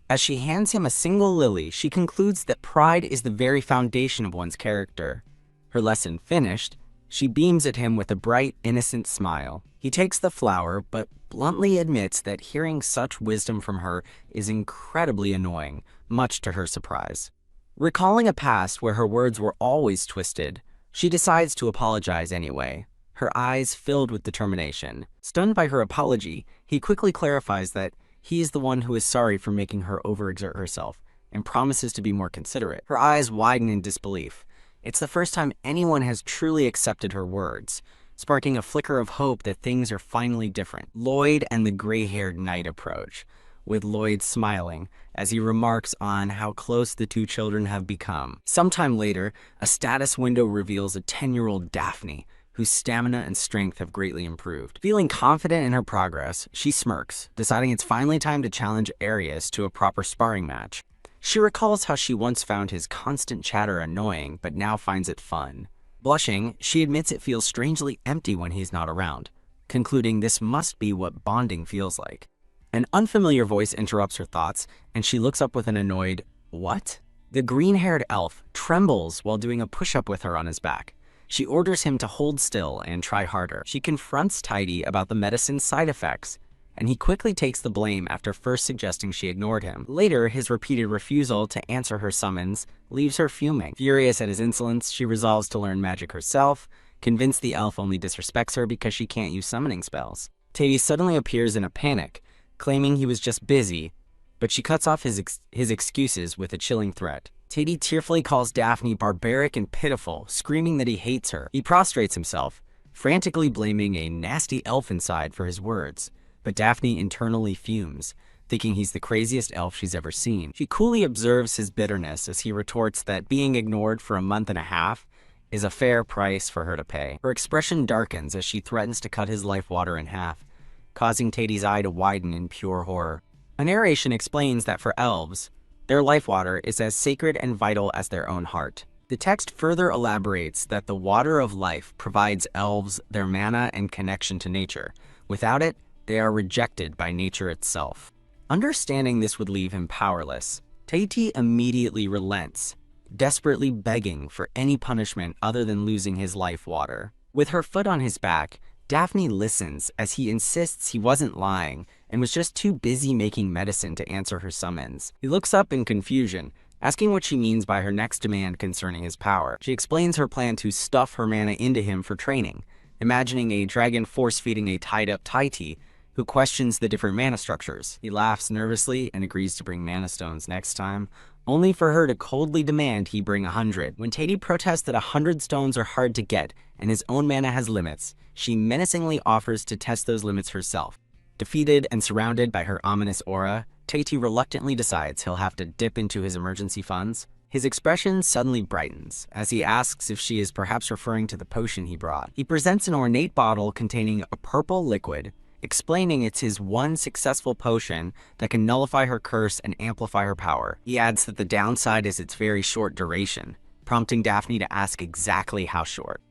As she hands him a single lily, she concludes that pride is the very foundation of one's character. Her lesson finished, She beams at him with a bright, innocent smile. He takes the flower, but bluntly admits that hearing such wisdom from her is incredibly annoying, much to her surprise. Recalling a past where her words were always twisted, she decides to apologize anyway, her eyes filled with determination. Stunned by her apology, he quickly clarifies that he is the one who is sorry for making her overexert herself, and promises to be more considerate. Her eyes widen in disbelief. It's the first time anyone has truly accepted her words, sparking a flicker of hope that things are finally different. Lloyd and the gray-haired knight approach, with Lloyd smiling as he remarks on how close the two children have become. Sometime later, a status window reveals a 10-year-old Daphne, whose stamina and strength have greatly improved. Feeling confident in her progress, she smirks, deciding it's finally time to challenge Arius to a proper sparring match. She recalls how she once found his constant chatter annoying, but now finds it fun. Blushing, she admits it feels strangely empty when he's not around, concluding this must be what bonding feels like. An unfamiliar voice interrupts her thoughts, and she looks up with an annoyed, "What?" The green-haired elf trembles while doing a push-up with her on his back. She orders him to hold still and try harder. She confronts Tidy about the medicine's side effects, and he quickly takes the blame after first suggesting she ignored him. Later, his repeated refusal to answer her summons leaves her fuming. Furious at his insolence, she resolves to learn magic herself, convinced the elf only disrespects her because she can't use summoning spells. Tidy suddenly appears in a panic, claiming he was just busy, but she cuts off his excuses with a chilling threat. Tidy tearfully calls Daphne barbaric and pitiful, screaming that he hates her. He prostrates himself, frantically blaming a nasty elf inside for his words, but Daphne internally fumes, thinking he's the craziest elf she's ever seen. She coolly observes his bitterness as he retorts that being ignored for a month and a half is a fair price for her to pay. Her expression darkens as she threatens to cut his life water in half, causing Tidy's eye to widen in pure horror. A narration explains that for elves, their life water is as sacred and vital as their own heart. The text further elaborates that the water of life provides elves their mana and connection to nature. Without it, they are rejected by nature itself. Understanding this would leave him powerless, Tidy immediately relents, desperately begging for any punishment other than losing his life water. With her foot on his back, Daphne listens as he insists he wasn't lying and was just too busy making medicine to answer her summons. He looks up in confusion, asking what she means by her next demand concerning his power. She explains her plan to stuff her mana into him for training, imagining a dragon force-feeding a tied-up Tidy who questions the different mana structures. He laughs nervously and agrees to bring mana stones next time, only for her to coldly demand he bring 100. When Tidy protests that 100 stones are hard to get and his own mana has limits, she menacingly offers to test those limits herself. Defeated and surrounded by her ominous aura, Tidy reluctantly decides he'll have to dip into his emergency funds. His expression suddenly brightens as he asks if she is perhaps referring to the potion he brought. He presents an ornate bottle containing a purple liquid, explaining it's his one successful potion that can nullify her curse and amplify her power. He adds that the downside is its very short duration, prompting Daphne to ask exactly how short.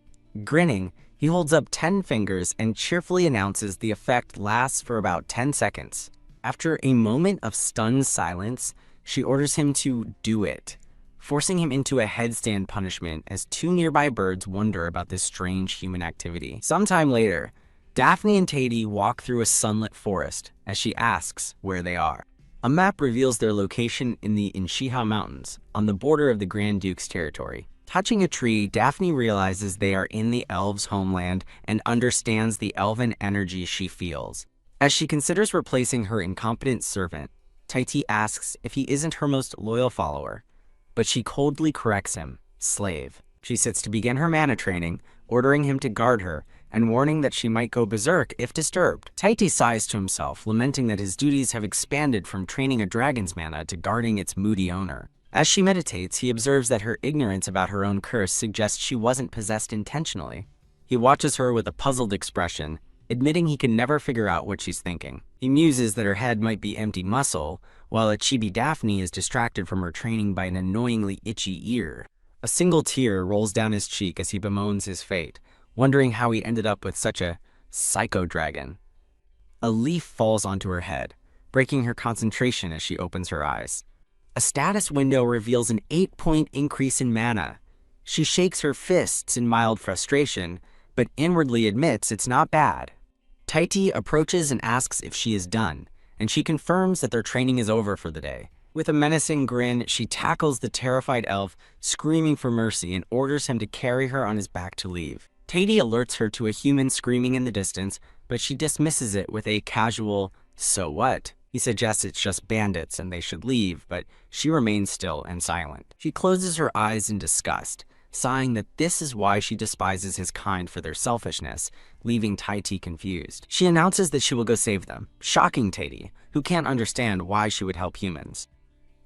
Grinning, he holds up 10 fingers and cheerfully announces the effect lasts for about 10 seconds. After a moment of stunned silence, she orders him to do it, forcing him into a headstand punishment as two nearby birds wonder about this strange human activity. Sometime later, Daphne and Tidy walk through a sunlit forest as she asks where they are. A map reveals their location in the Inshiha Mountains, on the border of the Grand Duke's territory. Touching a tree, Daphne realizes they are in the elves' homeland and understands the elven energy she feels. As she considers replacing her incompetent servant, Tidy asks if he isn't her most loyal follower, but she coldly corrects him, slave. She sits to begin her mana training, ordering him to guard her and warning that she might go berserk if disturbed. Tidy sighs to himself, lamenting that his duties have expanded from training a dragon's mana to guarding its moody owner. As she meditates, he observes that her ignorance about her own curse suggests she wasn't possessed intentionally. He watches her with a puzzled expression, admitting he can never figure out what she's thinking. He muses that her head might be empty muscle, while a chibi Daphne is distracted from her training by an annoyingly itchy ear. A single tear rolls down his cheek as he bemoans his fate, wondering how he ended up with such a psycho dragon. A leaf falls onto her head, breaking her concentration as she opens her eyes. A status window reveals an 8-point increase in mana. She shakes her fists in mild frustration, but inwardly admits it's not bad. Taiti approaches and asks if she is done, and she confirms that their training is over for the day. With a menacing grin, she tackles the terrified elf, screaming for mercy, and orders him to carry her on his back to leave. Taiti alerts her to a human screaming in the distance, but she dismisses it with a casual, "So what?" He suggests it's just bandits and they should leave, but she remains still and silent. She closes her eyes in disgust, sighing that this is why she despises his kind for their selfishness, leaving Taiti confused. She announces that she will go save them, shocking Taiti, who can't understand why she would help humans.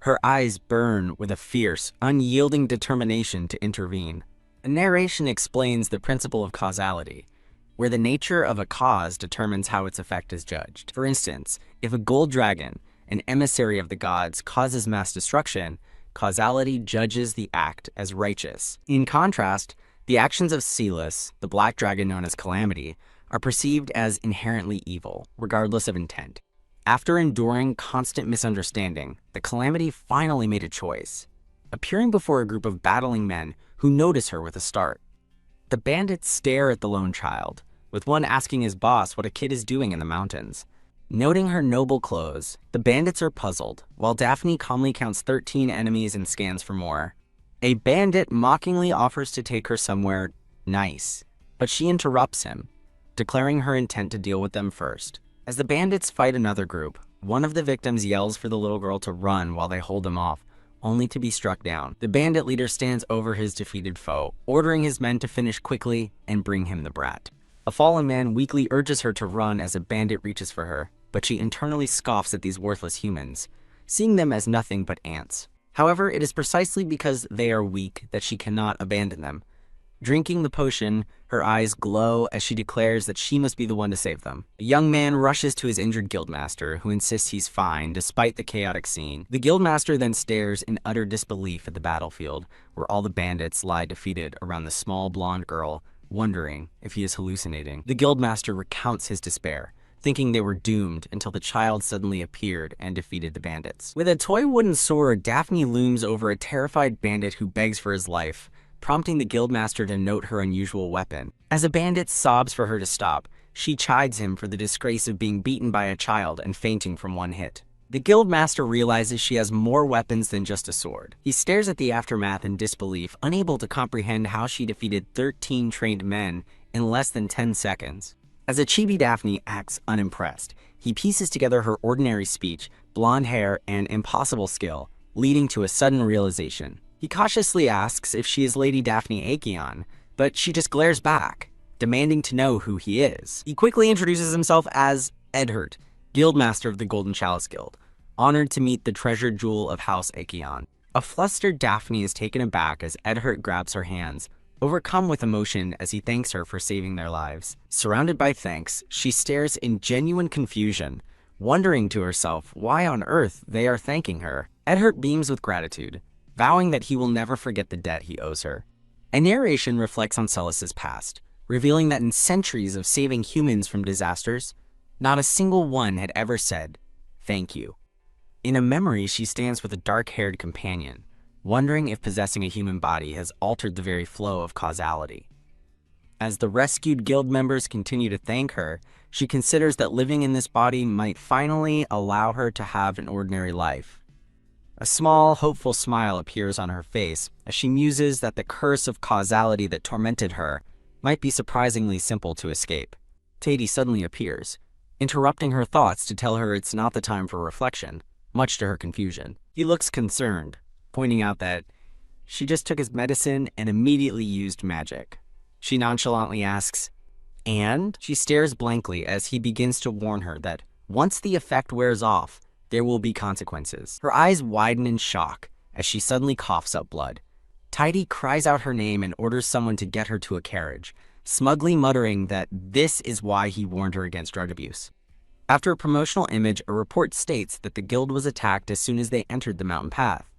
Her eyes burn with a fierce, unyielding determination to intervene. The narration explains the principle of causality, where the nature of a cause determines how its effect is judged. For instance, if a gold dragon, an emissary of the gods, causes mass destruction, causality judges the act as righteous. In contrast, the actions of Celis, the black dragon known as Calamity, are perceived as inherently evil, regardless of intent. After enduring constant misunderstanding, the Calamity finally made a choice, appearing before a group of battling men who notice her with a start. The bandits stare at the lone child, with one asking his boss what a kid is doing in the mountains. Noting her noble clothes, the bandits are puzzled, while Daphne calmly counts 13 enemies and scans for more. A bandit mockingly offers to take her somewhere nice, but she interrupts him, declaring her intent to deal with them first. As the bandits fight another group, one of the victims yells for the little girl to run while they hold him off, only to be struck down. The bandit leader stands over his defeated foe, ordering his men to finish quickly and bring him the brat. A fallen man weakly urges her to run as a bandit reaches for her, but she internally scoffs at these worthless humans, seeing them as nothing but ants. However, it is precisely because they are weak that she cannot abandon them. Drinking the potion, her eyes glow as she declares that she must be the one to save them. A young man rushes to his injured guildmaster, who insists he's fine despite the chaotic scene. The guildmaster then stares in utter disbelief at the battlefield, where all the bandits lie defeated around the small blonde girl, wondering if he is hallucinating. The guildmaster recounts his despair, thinking they were doomed until the child suddenly appeared and defeated the bandits. With a toy wooden sword, Daphne looms over a terrified bandit who begs for his life, prompting the guildmaster to note her unusual weapon. As a bandit sobs for her to stop, she chides him for the disgrace of being beaten by a child and fainting from one hit. The guildmaster realizes she has more weapons than just a sword. He stares at the aftermath in disbelief, unable to comprehend how she defeated 13 trained men in less than 10 seconds. As a chibi Daphne acts unimpressed, he pieces together her ordinary speech, blonde hair, and impossible skill, leading to a sudden realization. He cautiously asks if she is Lady Daphne Acheon, but she just glares back, demanding to know who he is. He quickly introduces himself as Edhert, Guildmaster of the Golden Chalice Guild, honored to meet the treasured jewel of House Acheon. A flustered Daphne is taken aback as Edhert grabs her hands, overcome with emotion as he thanks her for saving their lives. Surrounded by thanks, she stares in genuine confusion, wondering to herself why on earth they are thanking her. Edhert beams with gratitude, vowing that he will never forget the debt he owes her. A narration reflects on Celis's past, revealing that in centuries of saving humans from disasters, not a single one had ever said, "Thank you." In a memory, she stands with a dark-haired companion, wondering if possessing a human body has altered the very flow of causality. As the rescued guild members continue to thank her, she considers that living in this body might finally allow her to have an ordinary life. A small, hopeful smile appears on her face as she muses that the curse of causality that tormented her might be surprisingly simple to escape. Taiti suddenly appears, interrupting her thoughts to tell her it's not the time for reflection, much to her confusion. He looks concerned, pointing out that she just took his medicine and immediately used magic. She nonchalantly asks, "And?" She stares blankly as he begins to warn her that once the effect wears off, there will be consequences. Her eyes widen in shock as she suddenly coughs up blood. Taiti cries out her name and orders someone to get her to a carriage, smugly muttering that this is why he warned her against drug abuse. After a promotional image, a report states that the guild was attacked as soon as they entered the mountain path.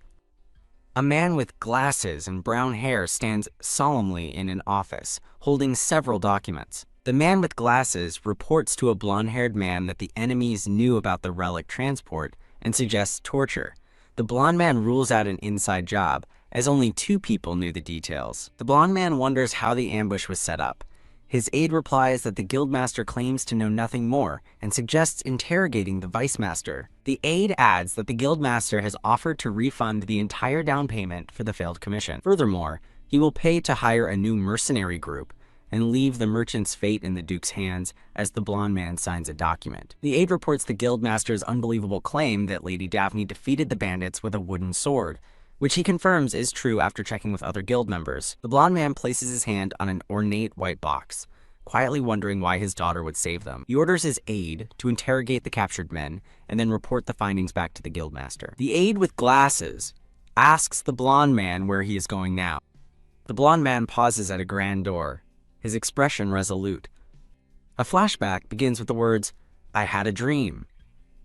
A man with glasses and brown hair stands solemnly in an office, holding several documents. The man with glasses reports to a blonde-haired man that the enemies knew about the relic transport and suggests torture. The blonde man rules out an inside job, as only 2 people knew the details. The blonde man wonders how the ambush was set up. His aide replies that the guildmaster claims to know nothing more and suggests interrogating the vice master. The aide adds that the guildmaster has offered to refund the entire down payment for the failed commission. Furthermore, he will pay to hire a new mercenary group and leave the merchant's fate in the Duke's hands as the blonde man signs a document. The aide reports the guildmaster's unbelievable claim that Lady Daphne defeated the bandits with a wooden sword, which he confirms is true after checking with other guild members. The blonde man places his hand on an ornate white box, quietly wondering why his daughter would save them. He orders his aide to interrogate the captured men and then report the findings back to the guildmaster. The aide with glasses asks the blonde man where he is going now. The blonde man pauses at a grand door, his expression resolute. A flashback begins with the words, "I had a dream,"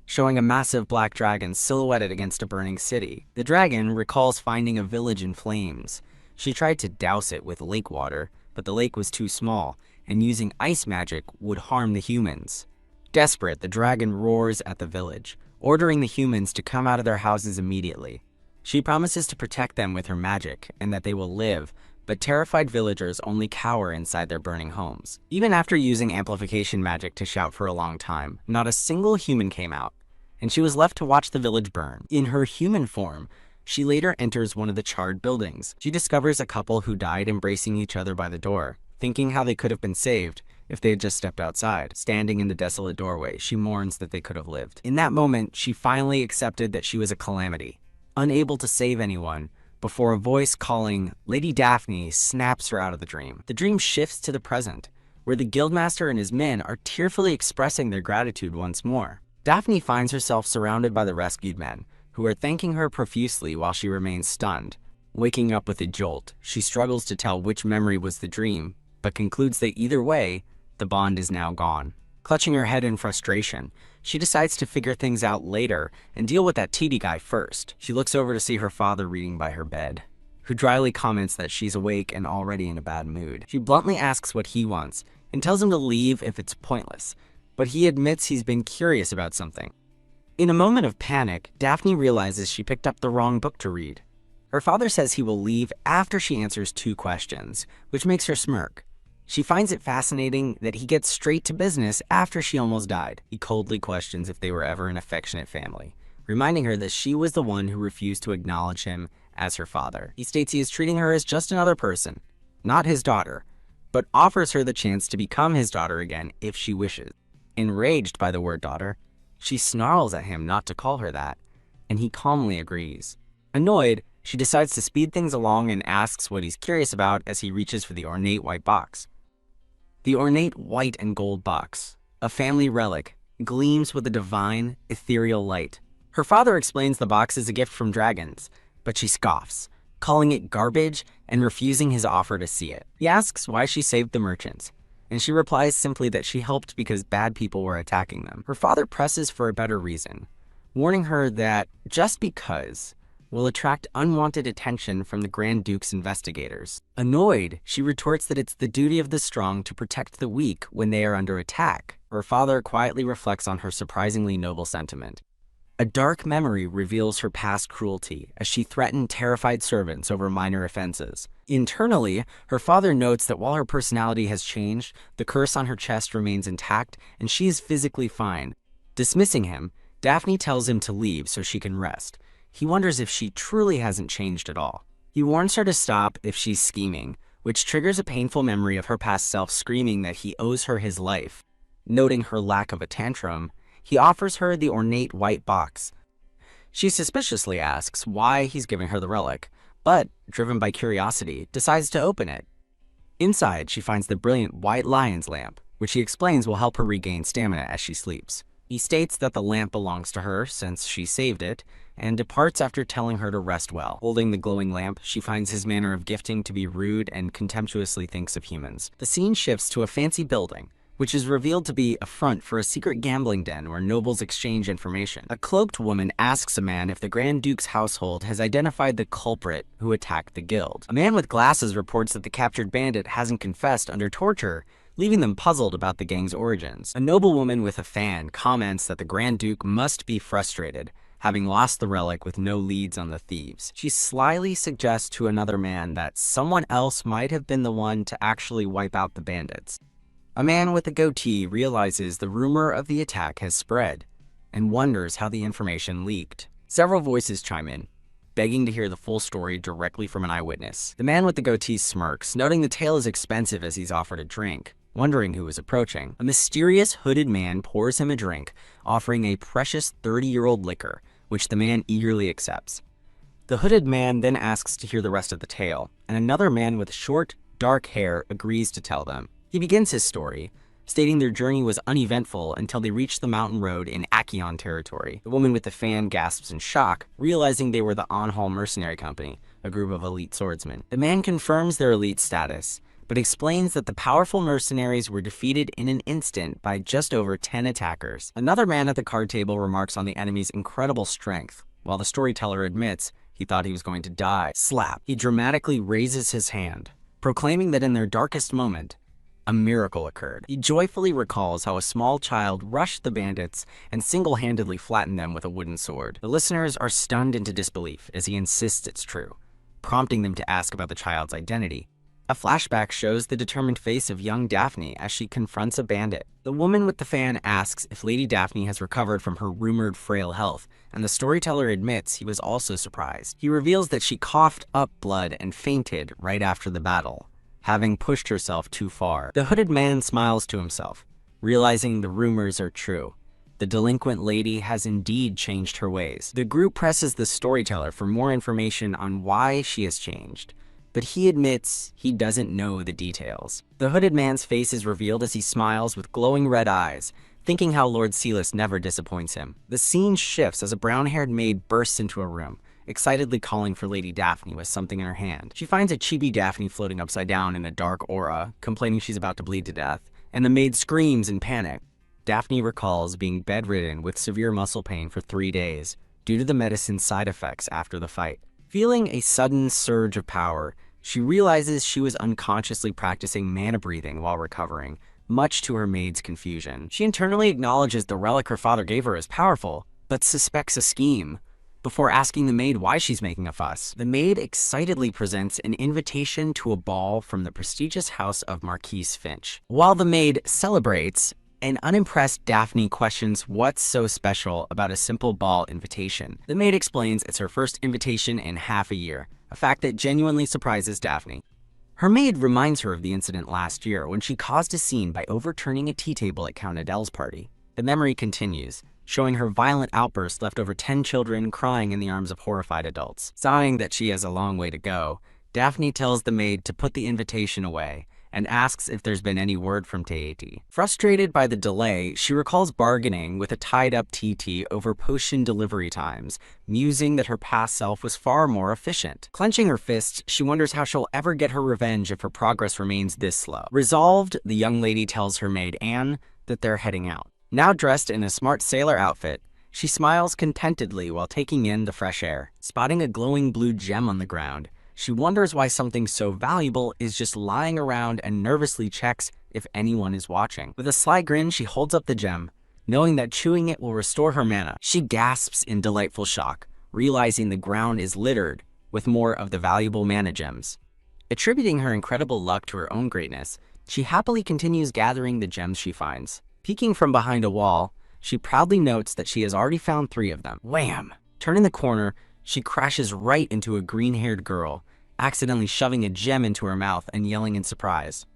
showing a massive black dragon silhouetted against a burning city. The dragon recalls finding a village in flames. She tried to douse it with lake water, but the lake was too small, and using ice magic would harm the humans. Desperate, the dragon roars at the village, ordering the humans to come out of their houses immediately. She promises to protect them with her magic and that they will live, but terrified villagers only cower inside their burning homes. Even after using amplification magic to shout for a long time, not a single human came out, and she was left to watch the village burn. In her human form, she later enters one of the charred buildings. She discovers a couple who died embracing each other by the door, thinking how they could have been saved if they had just stepped outside. Standing in the desolate doorway, she mourns that they could have lived. In that moment, she finally accepted that she was a calamity, unable to save anyone, before a voice calling Lady Daphne snaps her out of the dream. The dream shifts to the present, where the guildmaster and his men are tearfully expressing their gratitude once more. Daphne finds herself surrounded by the rescued men, who are thanking her profusely while she remains stunned. Waking up with a jolt, she struggles to tell which memory was the dream, but concludes that either way, the bond is now gone. Clutching her head in frustration, she decides to figure things out later and deal with that TD guy first. She looks over to see her father reading by her bed, who dryly comments that she's awake and already in a bad mood. She bluntly asks what he wants and tells him to leave if it's pointless, but he admits he's been curious about something. In a moment of panic, Daphne realizes she picked up the wrong book to read. Her father says he will leave after she answers 2 questions, which makes her smirk. She finds it fascinating that he gets straight to business after she almost died. He coldly questions if they were ever an affectionate family, reminding her that she was the one who refused to acknowledge him as her father. He states he is treating her as just another person, not his daughter, but offers her the chance to become his daughter again if she wishes. Enraged by the word daughter, she snarls at him not to call her that, and he calmly agrees. Annoyed, she decides to speed things along and asks what he's curious about as he reaches for the ornate white box. The ornate white and gold box, a family relic, gleams with a divine, ethereal light. Her father explains the box is a gift from dragons, but she scoffs, calling it garbage and refusing his offer to see it. He asks why she saved the merchants, and she replies simply that she helped because bad people were attacking them. Her father presses for a better reason, warning her that just because will attract unwanted attention from the Grand Duke's investigators. Annoyed, she retorts that it's the duty of the strong to protect the weak when they are under attack. Her father quietly reflects on her surprisingly noble sentiment. A dark memory reveals her past cruelty as she threatened terrified servants over minor offenses. Internally, her father notes that while her personality has changed, the curse on her chest remains intact and she is physically fine. Dismissing him, Daphne tells him to leave so she can rest. He wonders if she truly hasn't changed at all. He warns her to stop if she's scheming, which triggers a painful memory of her past self screaming that he owes her his life. Noting her lack of a tantrum, he offers her the ornate white box. She suspiciously asks why he's giving her the relic, but, driven by curiosity, decides to open it. Inside, she finds the brilliant white lion's lamp, which he explains will help her regain stamina as she sleeps. He states that the lamp belongs to her since she saved it, and departs after telling her to rest well. Holding the glowing lamp, she finds his manner of gifting to be rude and contemptuously thinks of humans. The scene shifts to a fancy building, which is revealed to be a front for a secret gambling den where nobles exchange information. A cloaked woman asks a man if the Grand Duke's household has identified the culprit who attacked the guild. A man with glasses reports that the captured bandit hasn't confessed under torture, leaving them puzzled about the gang's origins. A noblewoman with a fan comments that the Grand Duke must be frustrated, having lost the relic with no leads on the thieves. She slyly suggests to another man that someone else might have been the one to actually wipe out the bandits. A man with a goatee realizes the rumor of the attack has spread and wonders how the information leaked. Several voices chime in, begging to hear the full story directly from an eyewitness. The man with the goatee smirks, noting the tale is expensive as he's offered a drink, wondering who is approaching. A mysterious hooded man pours him a drink, offering a precious 30-year-old liquor, which the man eagerly accepts. The hooded man then asks to hear the rest of the tale, and another man with short, dark hair agrees to tell them. He begins his story, stating their journey was uneventful until they reached the mountain road in Akion territory. The woman with the fan gasps in shock, realizing they were the On-Hall Mercenary Company, a group of elite swordsmen. The man confirms their elite status, but explains that the powerful mercenaries were defeated in an instant by just over 10 attackers. Another man at the card table remarks on the enemy's incredible strength, while the storyteller admits he thought he was going to die. Slap! He dramatically raises his hand, proclaiming that in their darkest moment, a miracle occurred. He joyfully recalls how a small child rushed the bandits and single-handedly flattened them with a wooden sword. The listeners are stunned into disbelief as he insists it's true, prompting them to ask about the child's identity. A flashback shows the determined face of young Daphne as she confronts a bandit. The woman with the fan asks if Lady Daphne has recovered from her rumored frail health, and the storyteller admits he was also surprised. He reveals that she coughed up blood and fainted right after the battle, having pushed herself too far. The hooded man smiles to himself, realizing the rumors are true. The delinquent lady has indeed changed her ways. The group presses the storyteller for more information on why she has changed, but he admits he doesn't know the details. The hooded man's face is revealed as he smiles with glowing red eyes, thinking how Lord Silas never disappoints him. The scene shifts as a brown-haired maid bursts into a room, excitedly calling for Lady Daphne with something in her hand. She finds a chibi Daphne floating upside down in a dark aura, complaining she's about to bleed to death, and the maid screams in panic. Daphne recalls being bedridden with severe muscle pain for 3 days due to the medicine's side effects after the fight. Feeling a sudden surge of power, she realizes she was unconsciously practicing mana breathing while recovering, much to her maid's confusion. She internally acknowledges the relic her father gave her is powerful, but suspects a scheme, before asking the maid why she's making a fuss. The maid excitedly presents an invitation to a ball from the prestigious house of Marquise Finch. While the maid celebrates, an unimpressed Daphne questions what's so special about a simple ball invitation. The maid explains it's her first invitation in half a year, a fact that genuinely surprises Daphne. Her maid reminds her of the incident last year when she caused a scene by overturning a tea table at Count Adele's party. The memory continues, showing her violent outburst left over 10 children crying in the arms of horrified adults. Sighing that she has a long way to go, Daphne tells the maid to put the invitation away and asks if there's been any word from Teiti. Frustrated by the delay, she recalls bargaining with a tied-up TT over potion delivery times, musing that her past self was far more efficient. Clenching her fists, she wonders how she'll ever get her revenge if her progress remains this slow. Resolved, the young lady tells her maid Anne that they're heading out. Now dressed in a smart sailor outfit, she smiles contentedly while taking in the fresh air. Spotting a glowing blue gem on the ground, she wonders why something so valuable is just lying around and nervously checks if anyone is watching. With a sly grin, she holds up the gem, knowing that chewing it will restore her mana. She gasps in delightful shock, realizing the ground is littered with more of the valuable mana gems. Attributing her incredible luck to her own greatness, she happily continues gathering the gems she finds. Peeking from behind a wall, she proudly notes that she has already found 3 of them. Wham! Turning the corner, she crashes right into a green-haired girl, accidentally shoving a gem into her mouth and yelling in surprise.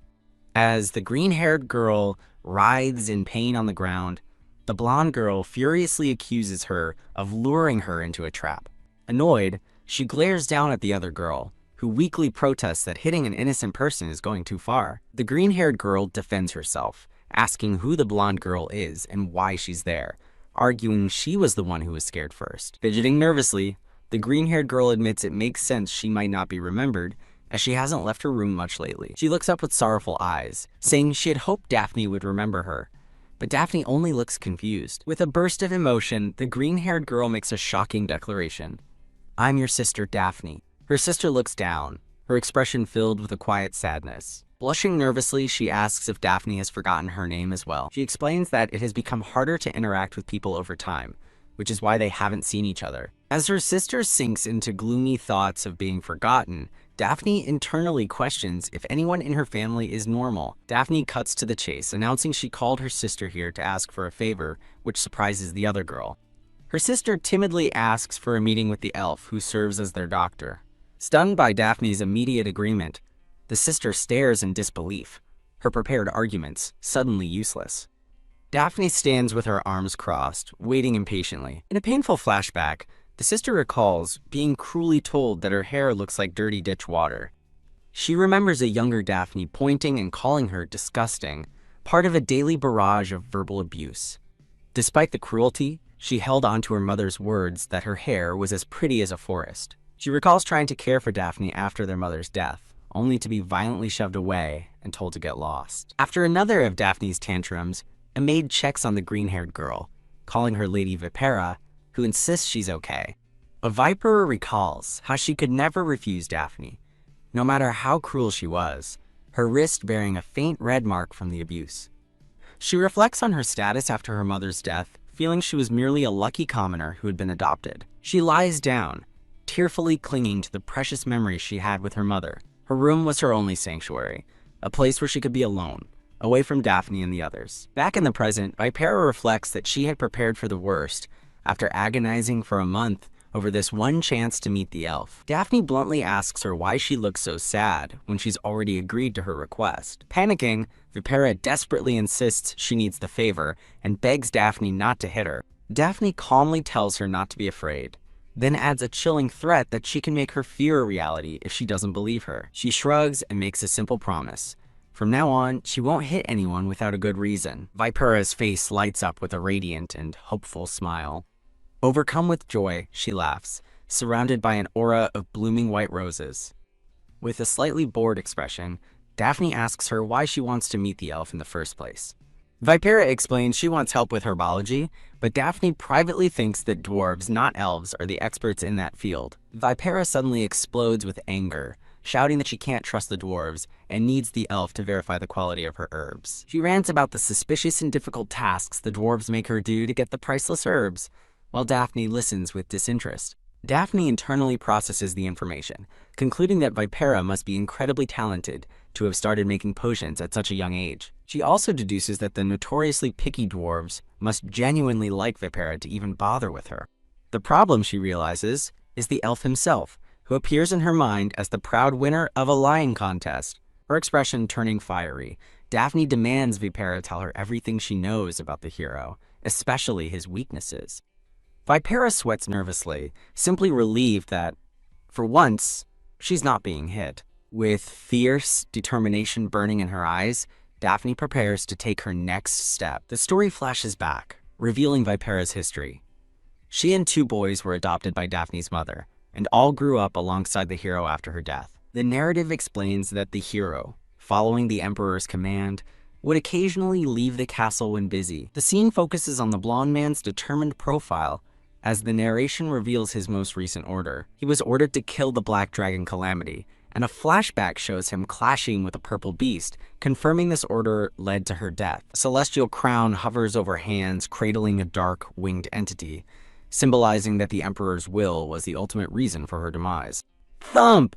As the green-haired girl writhes in pain on the ground, the blonde girl furiously accuses her of luring her into a trap. Annoyed, she glares down at the other girl, who weakly protests that hitting an innocent person is going too far. The green-haired girl defends herself, asking who the blonde girl is and why she's there, arguing she was the one who was scared first. Fidgeting nervously, the green-haired girl admits it makes sense she might not be remembered, as she hasn't left her room much lately. She looks up with sorrowful eyes, saying she had hoped Daphne would remember her, but Daphne only looks confused. With a burst of emotion, the green-haired girl makes a shocking declaration. "I'm your sister, Daphne." Her sister looks down, her expression filled with a quiet sadness. Blushing nervously, she asks if Daphne has forgotten her name as well. She explains that it has become harder to interact with people over time, which is why they haven't seen each other. As her sister sinks into gloomy thoughts of being forgotten, Daphne internally questions if anyone in her family is normal. Daphne cuts to the chase, announcing she called her sister here to ask for a favor, which surprises the other girl. Her sister timidly asks for a meeting with the elf who serves as their doctor. Stunned by Daphne's immediate agreement, the sister stares in disbelief, her prepared arguments suddenly useless. Daphne stands with her arms crossed, waiting impatiently. In a painful flashback, the sister recalls being cruelly told that her hair looks like dirty ditch water. She remembers a younger Daphne pointing and calling her disgusting, part of a daily barrage of verbal abuse. Despite the cruelty, she held on to her mother's words that her hair was as pretty as a forest. She recalls trying to care for Daphne after their mother's death, only to be violently shoved away and told to get lost. After another of Daphne's tantrums, a maid checks on the green-haired girl, calling her Lady Vipera, who insists she's okay. A viper recalls how she could never refuse Daphne, no matter how cruel she was, her wrist bearing a faint red mark from the abuse. She reflects on her status after her mother's death, feeling she was merely a lucky commoner who had been adopted. She lies down, tearfully clinging to the precious memories she had with her mother. Her room was her only sanctuary, a place where she could be alone, away from Daphne and the others. Back in the present, Vipera reflects that she had prepared for the worst after agonizing for a month over this one chance to meet the elf. Daphne bluntly asks her why she looks so sad when she's already agreed to her request. Panicking, Vipera desperately insists she needs the favor and begs Daphne not to hit her. Daphne calmly tells her not to be afraid, then adds a chilling threat that she can make her fear a reality if she doesn't believe her. She shrugs and makes a simple promise. From now on, she won't hit anyone without a good reason. Vipera's face lights up with a radiant and hopeful smile. Overcome with joy, she laughs, surrounded by an aura of blooming white roses. With a slightly bored expression, Daphne asks her why she wants to meet the elf in the first place. Vipera explains she wants help with herbology, but Daphne privately thinks that dwarves, not elves, are the experts in that field. Vipera suddenly explodes with anger, shouting that she can't trust the dwarves and needs the elf to verify the quality of her herbs. She rants about the suspicious and difficult tasks the dwarves make her do to get the priceless herbs, while Daphne listens with disinterest. Daphne internally processes the information, concluding that Vipera must be incredibly talented to have started making potions at such a young age. She also deduces that the notoriously picky dwarves must genuinely like Vipera to even bother with her. The problem, she realizes, is the elf himself, who appears in her mind as the proud winner of a lying contest. Her expression turning fiery, Daphne demands Vipera tell her everything she knows about the hero, especially his weaknesses. Vipera sweats nervously, simply relieved that, for once, she's not being hit. With fierce determination burning in her eyes, Daphne prepares to take her next step. The story flashes back, revealing Vipera's history. She and two boys were adopted by Daphne's mother, and all grew up alongside the hero after her death. The narrative explains that the hero, following the Emperor's command, would occasionally leave the castle when busy. The scene focuses on the blonde man's determined profile, as the narration reveals his most recent order. He was ordered to kill the Black Dragon Calamity, and a flashback shows him clashing with a purple beast, confirming this order led to her death. A celestial crown hovers over hands, cradling a dark, winged entity, symbolizing that the Emperor's will was the ultimate reason for her demise. Thump!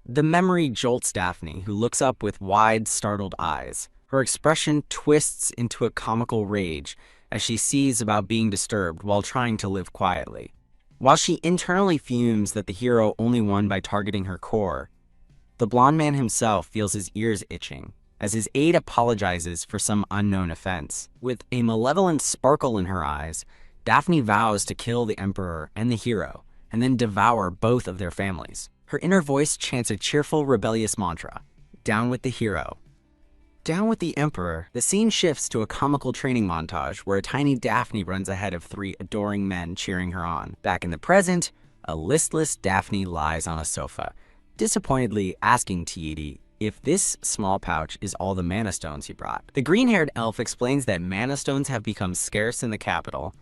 The memory jolts Daphne, who looks up with wide, startled eyes. Her expression twists into a comical rage as she sees about being disturbed while trying to live quietly. While she internally fumes that the hero only won by targeting her core, the blonde man himself feels his ears itching as his aide apologizes for some unknown offense. With a malevolent sparkle in her eyes, Daphne vows to kill the Emperor and the hero, and then devour both of their families. Her inner voice chants a cheerful, rebellious mantra: down with the hero. Down with the Emperor. The scene shifts to a comical training montage where a tiny Daphne runs ahead of three adoring men cheering her on. Back in the present, a listless Daphne lies on a sofa, disappointedly asking Tieti if this small pouch is all the mana stones he brought. The green-haired elf explains that mana stones have become scarce in the capital,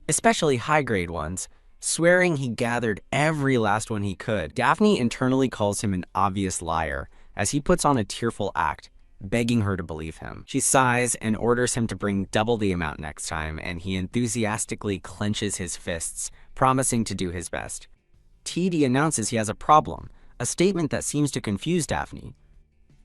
especially high-grade ones, swearing he gathered every last one he could. Daphne internally calls him an obvious liar as he puts on a tearful act, begging her to believe him. She sighs and orders him to bring double the amount next time, and he enthusiastically clenches his fists, promising to do his best. TD announces he has a problem, a statement that seems to confuse Daphne.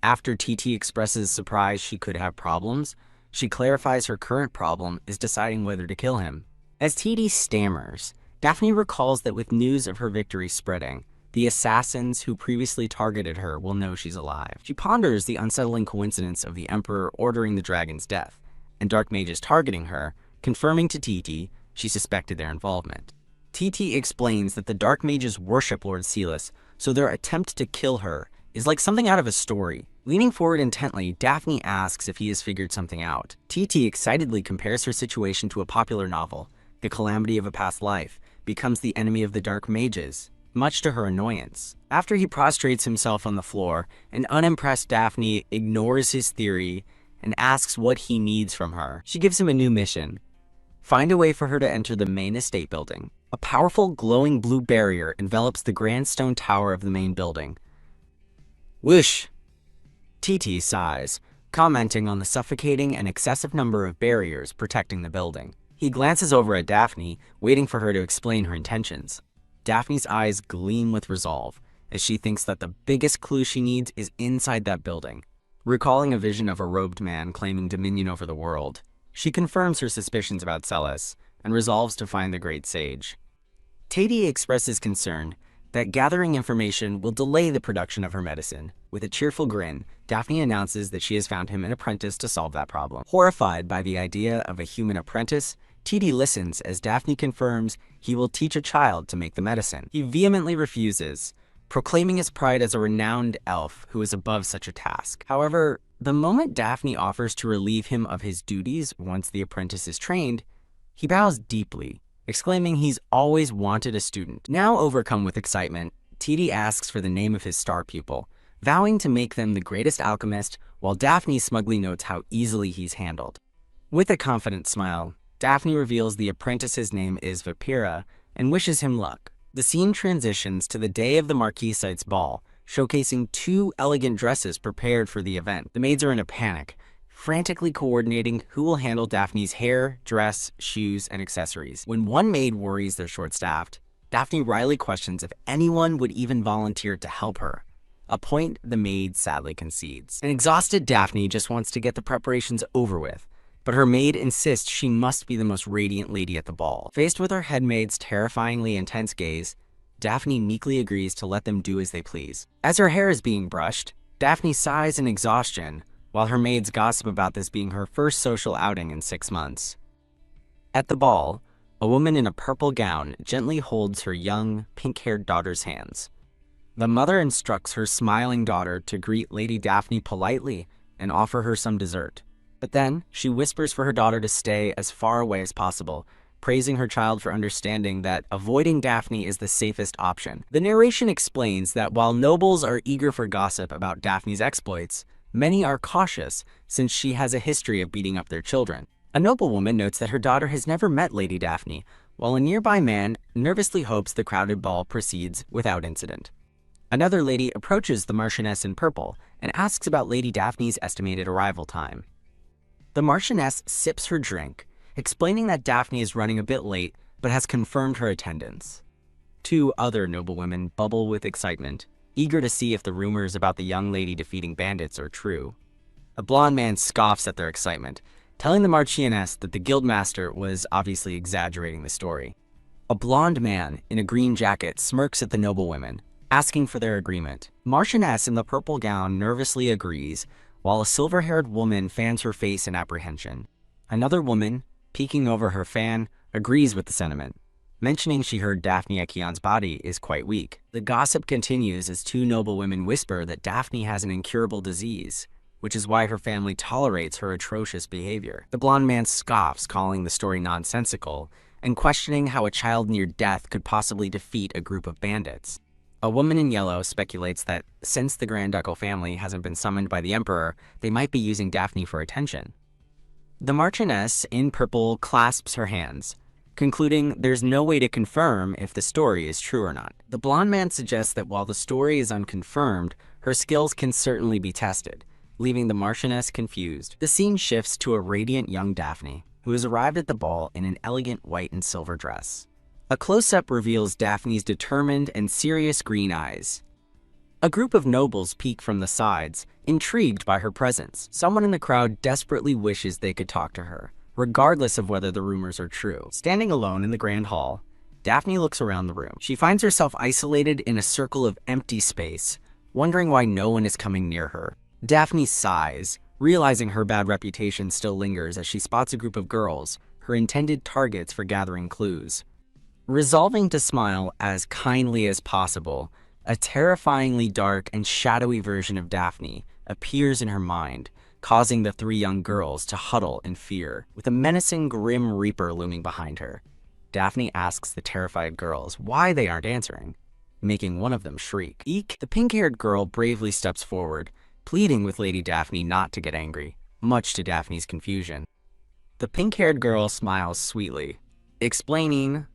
After TT expresses surprise she could have problems, she clarifies her current problem is deciding whether to kill him. As TD stammers, Daphne recalls that with news of her victory spreading, the assassins who previously targeted her will know she's alive. She ponders the unsettling coincidence of the Emperor ordering the dragon's death, and dark mages targeting her, confirming to TT she suspected their involvement. TT explains that the dark mages worship Lord Silas, so their attempt to kill her is like something out of a story. Leaning forward intently, Daphne asks if he has figured something out. TT excitedly compares her situation to a popular novel. The calamity of a past life becomes the enemy of the dark mages, much to her annoyance. After he prostrates himself on the floor, an unimpressed Daphne ignores his theory and asks what he needs from her. She gives him a new mission: find a way for her to enter the main estate building. A powerful, glowing blue barrier envelops the grand stone tower of the main building. Whoosh! TT sighs, commenting on the suffocating and excessive number of barriers protecting the building. He glances over at Daphne, waiting for her to explain her intentions. Daphne's eyes gleam with resolve, as she thinks that the biggest clue she needs is inside that building. Recalling a vision of a robed man claiming dominion over the world, she confirms her suspicions about Celes and resolves to find the great sage. TD expresses concern that gathering information will delay the production of her medicine. With a cheerful grin, Daphne announces that she has found him an apprentice to solve that problem. Horrified by the idea of a human apprentice, TD listens as Daphne confirms he will teach a child to make the medicine. He vehemently refuses, proclaiming his pride as a renowned elf who is above such a task. However, the moment Daphne offers to relieve him of his duties once the apprentice is trained, he bows deeply, exclaiming he's always wanted a student. Now overcome with excitement, TD asks for the name of his star pupil, vowing to make them the greatest alchemist, while Daphne smugly notes how easily he's handled. With a confident smile, Daphne reveals the apprentice's name is Vapira and wishes him luck. The scene transitions to the day of the Marquisites' ball, showcasing 2 elegant dresses prepared for the event. The maids are in a panic, frantically coordinating who will handle Daphne's hair, dress, shoes, and accessories. When one maid worries they're short-staffed, Daphne wryly questions if anyone would even volunteer to help her, a point the maid sadly concedes. An exhausted Daphne just wants to get the preparations over with, but her maid insists she must be the most radiant lady at the ball. Faced with her head maid's terrifyingly intense gaze, Daphne meekly agrees to let them do as they please. As her hair is being brushed, Daphne sighs in exhaustion, while her maids gossip about this being her first social outing in 6 months. At the ball, a woman in a purple gown gently holds her young, pink-haired daughter's hands. The mother instructs her smiling daughter to greet Lady Daphne politely and offer her some dessert. But then, she whispers for her daughter to stay as far away as possible, praising her child for understanding that avoiding Daphne is the safest option. The narration explains that while nobles are eager for gossip about Daphne's exploits, many are cautious since she has a history of beating up their children. A noblewoman notes that her daughter has never met Lady Daphne, while a nearby man nervously hopes the crowded ball proceeds without incident. Another lady approaches the Marchioness in purple and asks about Lady Daphne's estimated arrival time. The Marchioness sips her drink, explaining that Daphne is running a bit late but has confirmed her attendance. 2 other noblewomen bubble with excitement, eager to see if the rumors about the young lady defeating bandits are true. A blonde man scoffs at their excitement, telling the Marchioness that the guildmaster was obviously exaggerating the story. A blonde man in a green jacket smirks at the noblewomen, asking for their agreement. Marchioness in the purple gown nervously agrees, while a silver-haired woman fans her face in apprehension. Another woman, peeking over her fan, agrees with the sentiment, mentioning she heard Daphne Ekion's body is quite weak. The gossip continues as 2 noblewomen whisper that Daphne has an incurable disease, which is why her family tolerates her atrocious behavior. The blonde man scoffs, calling the story nonsensical, and questioning how a child near death could possibly defeat a group of bandits. A woman in yellow speculates that since the Grand Ducal family hasn't been summoned by the Emperor, they might be using Daphne for attention. The Marchioness in purple clasps her hands, concluding there's no way to confirm if the story is true or not. The blonde man suggests that while the story is unconfirmed, her skills can certainly be tested, leaving the Marchioness confused. The scene shifts to a radiant young Daphne, who has arrived at the ball in an elegant white and silver dress. A close-up reveals Daphne's determined and serious green eyes. A group of nobles peek from the sides, intrigued by her presence. Someone in the crowd desperately wishes they could talk to her, regardless of whether the rumors are true. Standing alone in the grand hall, Daphne looks around the room. She finds herself isolated in a circle of empty space, wondering why no one is coming near her. Daphne sighs, realizing her bad reputation still lingers as she spots a group of girls, her intended targets for gathering clues. Resolving to smile as kindly as possible, a terrifyingly dark and shadowy version of Daphne appears in her mind, causing the three young girls to huddle in fear. With a menacing Grim Reaper looming behind her, Daphne asks the terrified girls why they aren't answering, making one of them shriek. Eek! The pink-haired girl bravely steps forward, pleading with Lady Daphne not to get angry, much to Daphne's confusion. The pink-haired girl smiles sweetly, explaining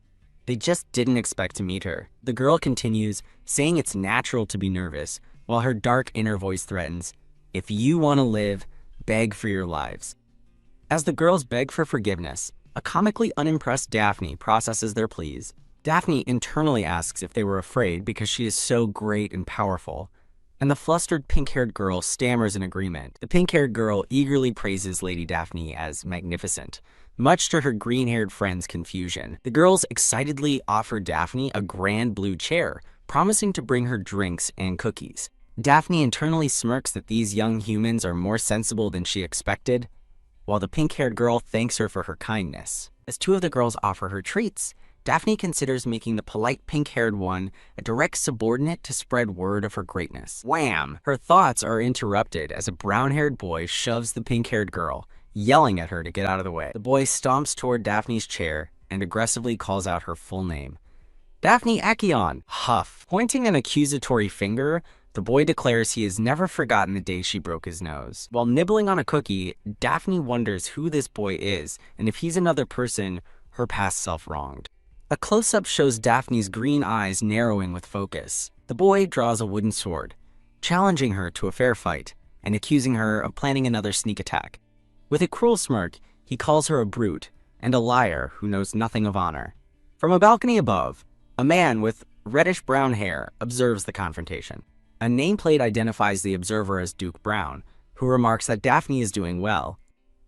they just didn't expect to meet her. The girl continues, saying it's natural to be nervous, while her dark inner voice threatens, "If you want to live, beg for your lives." As the girls beg for forgiveness, a comically unimpressed Daphne processes their pleas. Daphne internally asks if they were afraid because she is so great and powerful, and the flustered pink-haired girl stammers in agreement. The pink-haired girl eagerly praises Lady Daphne as magnificent, much to her green-haired friend's confusion. The girls excitedly offer Daphne a grand blue chair, promising to bring her drinks and cookies. Daphne internally smirks that these young humans are more sensible than she expected, while the pink-haired girl thanks her for her kindness. As two of the girls offer her treats, Daphne considers making the polite pink-haired one a direct subordinate to spread word of her greatness. Wham! Her thoughts are interrupted as a brown-haired boy shoves the pink-haired girl, yelling at her to get out of the way. The boy stomps toward Daphne's chair and aggressively calls out her full name. "Daphne Actaeon!" Huff. Pointing an accusatory finger, the boy declares he has never forgotten the day she broke his nose. While nibbling on a cookie, Daphne wonders who this boy is and if he's another person her past self wronged. A close-up shows Daphne's green eyes narrowing with focus. The boy draws a wooden sword, challenging her to a fair fight and accusing her of planning another sneak attack. With a cruel smirk, he calls her a brute and a liar who knows nothing of honor. From a balcony above, a man with reddish-brown hair observes the confrontation. A nameplate identifies the observer as Duke Brown, who remarks that Daphne is doing well.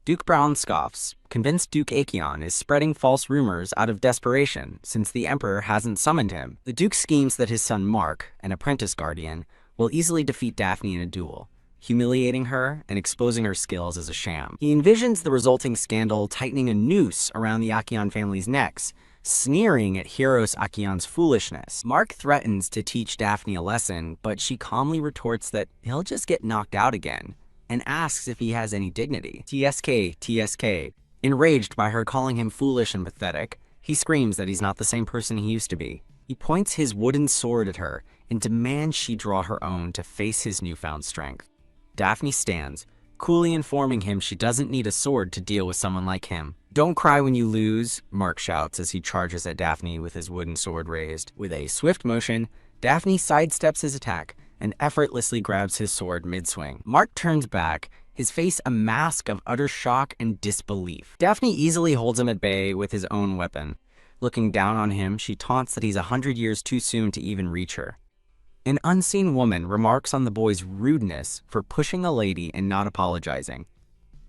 Duke Brown scoffs, convinced Duke Actaeon is spreading false rumors out of desperation since the Emperor hasn't summoned him. The Duke schemes that his son Mark, an apprentice guardian, will easily defeat Daphne in a duel, humiliating her and exposing her skills as a sham. He envisions the resulting scandal tightening a noose around the Actaeon family's necks, sneering at Hieros Actaeon's foolishness. Mark threatens to teach Daphne a lesson, but she calmly retorts that he'll just get knocked out again, and asks if he has any dignity. TSK, TSK. Enraged by her calling him foolish and pathetic, he screams that he's not the same person he used to be. He points his wooden sword at her and demands she draw her own to face his newfound strength. Daphne stands, coolly informing him she doesn't need a sword to deal with someone like him. "Don't cry when you lose," Mark shouts as he charges at Daphne with his wooden sword raised. With a swift motion, Daphne sidesteps his attack and effortlessly grabs his sword mid-swing. Mark turns back, his face a mask of utter shock and disbelief. Daphne easily holds him at bay with his own weapon. Looking down on him, she taunts that he's 100 years too soon to even reach her. An unseen woman remarks on the boy's rudeness for pushing a lady and not apologizing.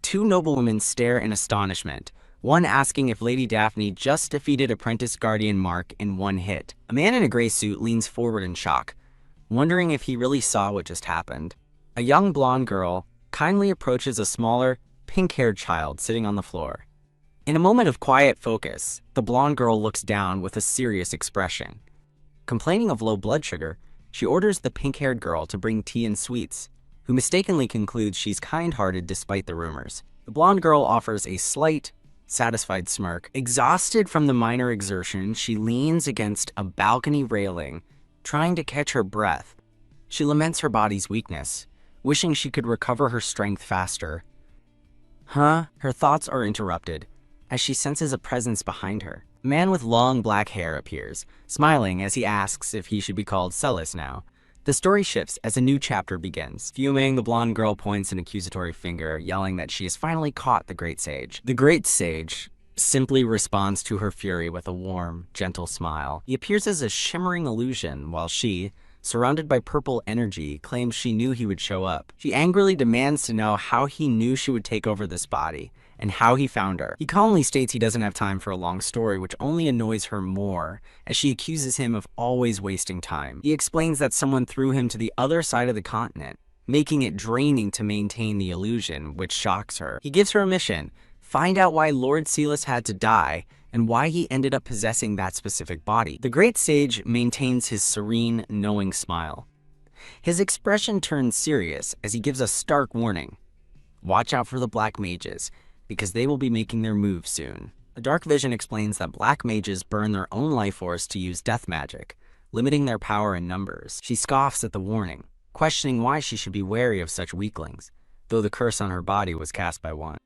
Two noblewomen stare in astonishment, one asking if Lady Daphne just defeated apprentice guardian Mark in one hit. A man in a gray suit leans forward in shock, wondering if he really saw what just happened. A young blonde girl kindly approaches a smaller, pink-haired child sitting on the floor. In a moment of quiet focus, the blonde girl looks down with a serious expression. Complaining of low blood sugar, she orders the pink-haired girl to bring tea and sweets, who mistakenly concludes she's kind-hearted despite the rumors. The blonde girl offers a slight, satisfied smirk. Exhausted from the minor exertion, she leans against a balcony railing, trying to catch her breath. She laments her body's weakness, wishing she could recover her strength faster. Her thoughts are interrupted as she senses a presence behind her. A man with long black hair appears, smiling as he asks if he should be called Celis now. The story shifts as a new chapter begins. Fuming, the blonde girl points an accusatory finger, yelling that she has finally caught the Great Sage. The Great Sage simply responds to her fury with a warm, gentle smile. He appears as a shimmering illusion, while she, surrounded by purple energy, claims she knew he would show up. She angrily demands to know how he knew she would take over this body, and how he found her. He calmly states he doesn't have time for a long story, which only annoys her more, as she accuses him of always wasting time. He explains that someone threw him to the other side of the continent, making it draining to maintain the illusion, which shocks her. He gives her a mission: find out why Lord Silas had to die, and why he ended up possessing that specific body. The Great Sage maintains his serene, knowing smile. His expression turns serious as he gives a stark warning. Watch out for the black mages, because they will be making their move soon. A dark vision explains that black mages burn their own life force to use death magic, limiting their power in numbers. She scoffs at the warning, questioning why she should be wary of such weaklings, though the curse on her body was cast by one.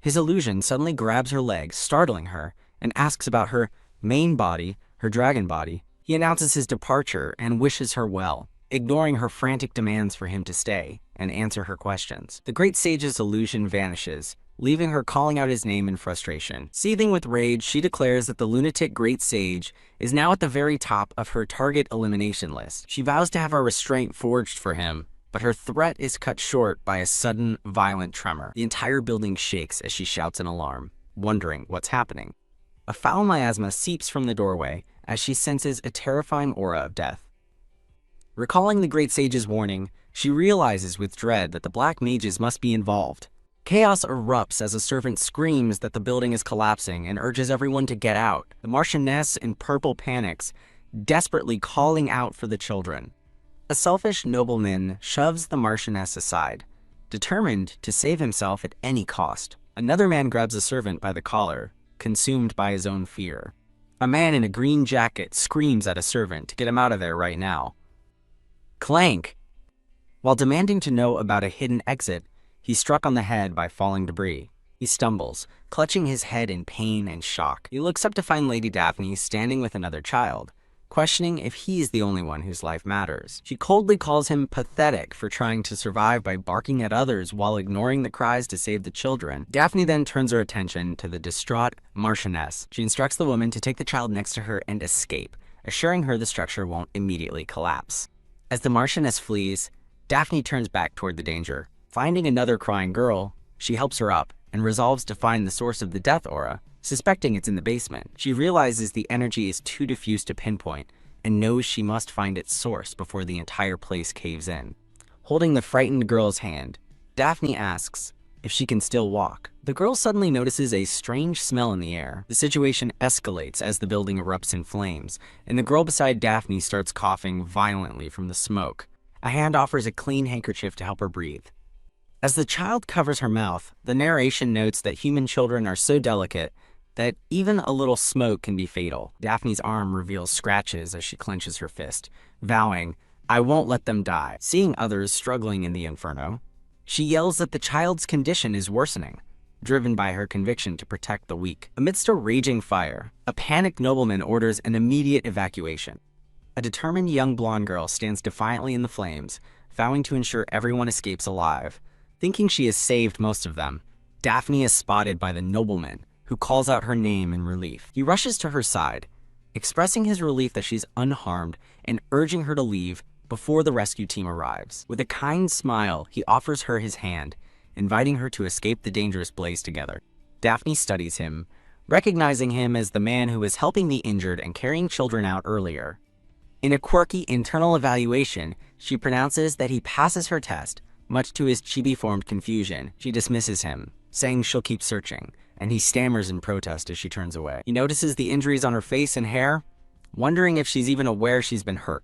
His illusion suddenly grabs her leg, startling her, and asks about her main body, her dragon body. He announces his departure and wishes her well, ignoring her frantic demands for him to stay and answer her questions. The Great Sage's illusion vanishes, leaving her calling out his name in frustration. Seething with rage, she declares that the lunatic Great Sage is now at the very top of her target elimination list. She vows to have a restraint forged for him, but her threat is cut short by a sudden, violent tremor. The entire building shakes as she shouts in alarm, wondering what's happening. A foul miasma seeps from the doorway as she senses a terrifying aura of death. Recalling the Great Sage's warning, she realizes with dread that the black mages must be involved. Chaos erupts as a servant screams that the building is collapsing and urges everyone to get out. The Marchioness in purple panics, desperately calling out for the children. A selfish nobleman shoves the Marchioness aside, determined to save himself at any cost. Another man grabs a servant by the collar, consumed by his own fear. A man in a green jacket screams at a servant to get him out of there right now. Clank! While demanding to know about a hidden exit, he's struck on the head by falling debris. He stumbles, clutching his head in pain and shock. He looks up to find Lady Daphne standing with another child, questioning if he's the only one whose life matters. She coldly calls him pathetic for trying to survive by barking at others while ignoring the cries to save the children. Daphne then turns her attention to the distraught Marchioness. She instructs the woman to take the child next to her and escape, assuring her the structure won't immediately collapse. As the Marchioness flees, Daphne turns back toward the danger. Finding another crying girl, she helps her up and resolves to find the source of the death aura, suspecting it's in the basement. She realizes the energy is too diffuse to pinpoint and knows she must find its source before the entire place caves in. Holding the frightened girl's hand, Daphne asks if she can still walk. The girl suddenly notices a strange smell in the air. The situation escalates as the building erupts in flames, and the girl beside Daphne starts coughing violently from the smoke. A hand offers a clean handkerchief to help her breathe. As the child covers her mouth, the narration notes that human children are so delicate that even a little smoke can be fatal. Daphne's arm reveals scratches as she clenches her fist, vowing, "I won't let them die." Seeing others struggling in the inferno, she yells that the child's condition is worsening, driven by her conviction to protect the weak. Amidst a raging fire, a panicked nobleman orders an immediate evacuation. A determined young blonde girl stands defiantly in the flames, vowing to ensure everyone escapes alive. Thinking she has saved most of them, Daphne is spotted by the nobleman, who calls out her name in relief. He rushes to her side, expressing his relief that she's unharmed and urging her to leave before the rescue team arrives. With a kind smile, he offers her his hand, inviting her to escape the dangerous blaze together. Daphne studies him, recognizing him as the man who was helping the injured and carrying children out earlier. In a quirky internal evaluation, she pronounces that he passes her test. Much to his chibi-formed confusion, she dismisses him, saying she'll keep searching, and he stammers in protest as she turns away. He notices the injuries on her face and hair, wondering if she's even aware she's been hurt.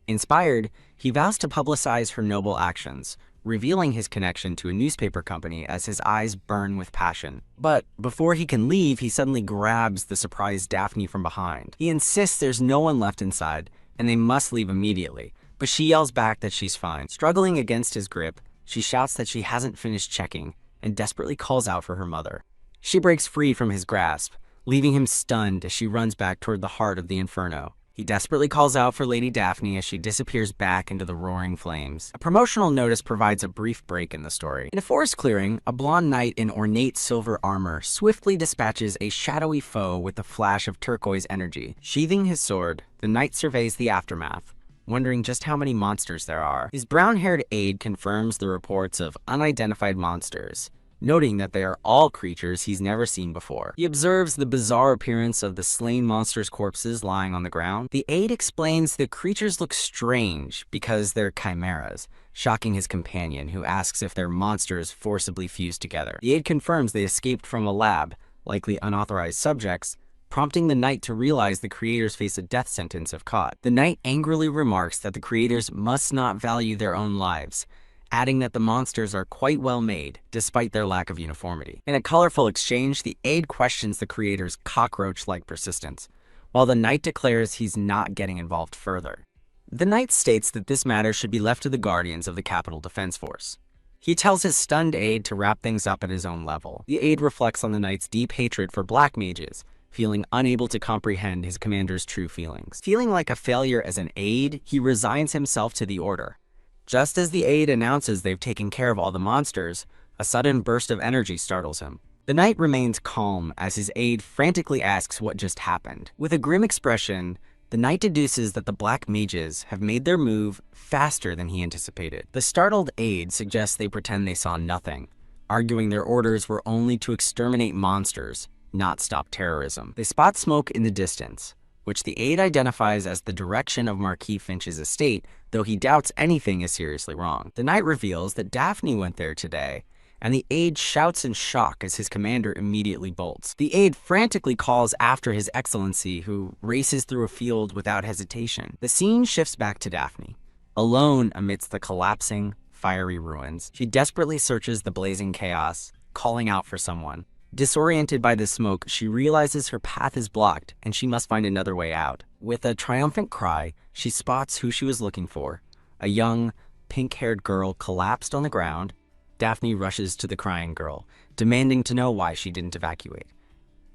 Inspired, he vows to publicize her noble actions, revealing his connection to a newspaper company as his eyes burn with passion. But before he can leave, he suddenly grabs the surprised Daphne from behind. He insists there's no one left inside, and they must leave immediately, but she yells back that she's fine. Struggling against his grip, she shouts that she hasn't finished checking and desperately calls out for her mother. She breaks free from his grasp, leaving him stunned as she runs back toward the heart of the inferno. He desperately calls out for Lady Daphne as she disappears back into the roaring flames. A promotional notice provides a brief break in the story. In a forest clearing, a blonde knight in ornate silver armor swiftly dispatches a shadowy foe with a flash of turquoise energy. Sheathing his sword, the knight surveys the aftermath, wondering just how many monsters there are. His brown-haired aide confirms the reports of unidentified monsters, noting that they are all creatures he's never seen before. He observes the bizarre appearance of the slain monsters' corpses lying on the ground. The aide explains the creatures look strange because they're chimeras, shocking his companion, who asks if they're monsters forcibly fused together. The aide confirms they escaped from a lab, likely unauthorized subjects, prompting the knight to realize the creators face a death sentence if caught. The knight angrily remarks that the creators must not value their own lives, adding that the monsters are quite well made, despite their lack of uniformity. In a colorful exchange, the aide questions the creators' cockroach-like persistence, while the knight declares he's not getting involved further. The knight states that this matter should be left to the guardians of the Capital Defense Force. He tells his stunned aide to wrap things up at his own level. The aide reflects on the knight's deep hatred for black mages, feeling unable to comprehend his commander's true feelings. Feeling like a failure as an aide, he resigns himself to the order. Just as the aide announces they've taken care of all the monsters, a sudden burst of energy startles him. The knight remains calm as his aide frantically asks what just happened. With a grim expression, the knight deduces that the black mages have made their move faster than he anticipated. The startled aide suggests they pretend they saw nothing, arguing their orders were only to exterminate monsters, not stop terrorism. They spot smoke in the distance, which the aide identifies as the direction of Marquis Finch's estate, though he doubts anything is seriously wrong. The knight reveals that Daphne went there today, and the aide shouts in shock as his commander immediately bolts. The aide frantically calls after His Excellency, who races through a field without hesitation. The scene shifts back to Daphne, alone amidst the collapsing, fiery ruins. She desperately searches the blazing chaos, calling out for someone. Disoriented by the smoke, she realizes her path is blocked and she must find another way out. With a triumphant cry, she spots who she was looking for. A young, pink-haired girl collapsed on the ground. Daphne rushes to the crying girl, demanding to know why she didn't evacuate.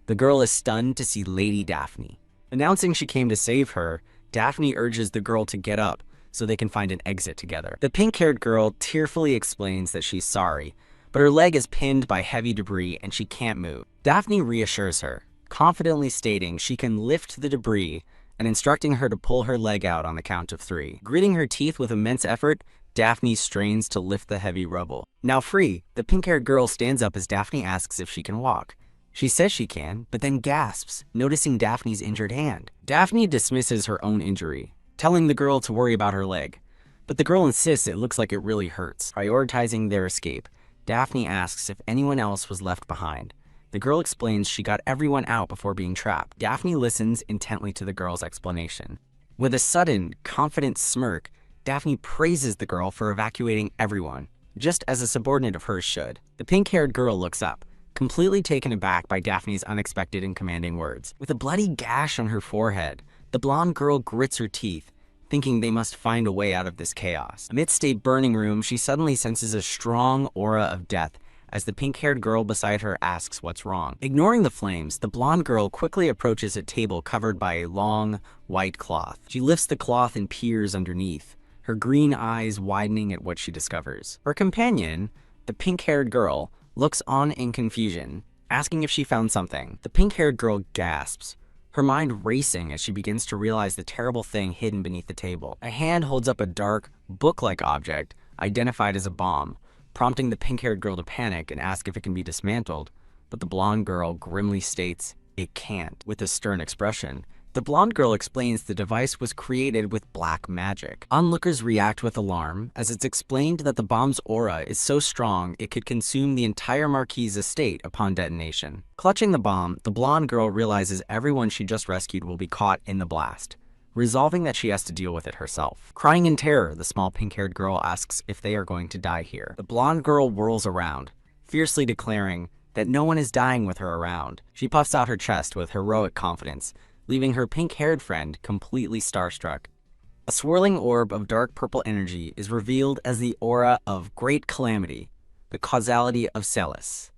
The girl is stunned to see Lady Daphne. Announcing she came to save her, Daphne urges the girl to get up so they can find an exit together. The pink-haired girl tearfully explains that she's sorry, but her leg is pinned by heavy debris and she can't move. Daphne reassures her, confidently stating she can lift the debris and instructing her to pull her leg out on the count of 3. Gritting her teeth with immense effort, Daphne strains to lift the heavy rubble. Now free, the pink-haired girl stands up as Daphne asks if she can walk. She says she can, but then gasps, noticing Daphne's injured hand. Daphne dismisses her own injury, telling the girl to worry about her leg. But the girl insists it looks like it really hurts. Prioritizing their escape, Daphne asks if anyone else was left behind. The girl explains she got everyone out before being trapped. Daphne listens intently to the girl's explanation. With a sudden, confident smirk, Daphne praises the girl for evacuating everyone, just as a subordinate of hers should. The pink-haired girl looks up, completely taken aback by Daphne's unexpected and commanding words. With a bloody gash on her forehead, the blonde girl grits her teeth, thinking they must find a way out of this chaos. Amidst a burning room, she suddenly senses a strong aura of death as the pink-haired girl beside her asks what's wrong. Ignoring the flames, the blonde girl quickly approaches a table covered by a long, white cloth. She lifts the cloth and peers underneath, her green eyes widening at what she discovers. Her companion, the pink-haired girl, looks on in confusion, asking if she found something. The pink-haired girl gasps, her mind racing as she begins to realize the terrible thing hidden beneath the table. A hand holds up a dark, book-like object, identified as a bomb, prompting the pink-haired girl to panic and ask if it can be dismantled, but the blonde girl grimly states it can't. With a stern expression, the blonde girl explains the device was created with black magic. Onlookers react with alarm, as it's explained that the bomb's aura is so strong it could consume the entire Marquis' estate upon detonation. Clutching the bomb, the blonde girl realizes everyone she just rescued will be caught in the blast, resolving that she has to deal with it herself. Crying in terror, the small pink-haired girl asks if they are going to die here. The blonde girl whirls around, fiercely declaring that no one is dying with her around. She puffs out her chest with heroic confidence, leaving her pink-haired friend completely starstruck. A swirling orb of dark purple energy is revealed as the aura of Great Calamity, the causality of Celis.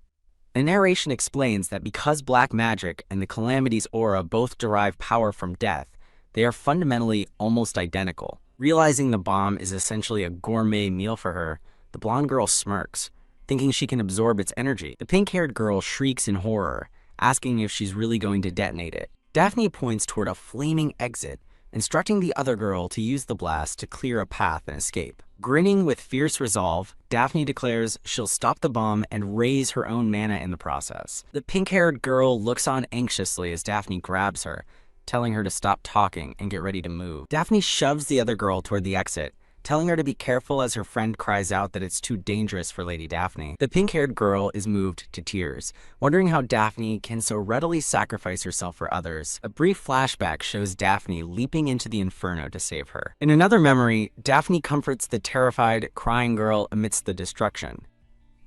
The narration explains that because black magic and the Calamity's aura both derive power from death, They are fundamentally almost identical. Realizing the bomb is essentially a gourmet meal for her, the blonde girl smirks, thinking she can absorb its energy. The pink-haired girl shrieks in horror, asking if she's really going to detonate it. Daphne points toward a flaming exit, instructing the other girl to use the blast to clear a path and escape. Grinning with fierce resolve, Daphne declares she'll stop the bomb and raise her own mana in the process. The pink-haired girl looks on anxiously as Daphne grabs her, telling her to stop talking and get ready to move. Daphne shoves the other girl toward the exit, telling her to be careful as her friend cries out that it's too dangerous for Lady Daphne. The pink-haired girl is moved to tears, wondering how Daphne can so readily sacrifice herself for others. A brief flashback shows Daphne leaping into the inferno to save her. In another memory, Daphne comforts the terrified, crying girl amidst the destruction.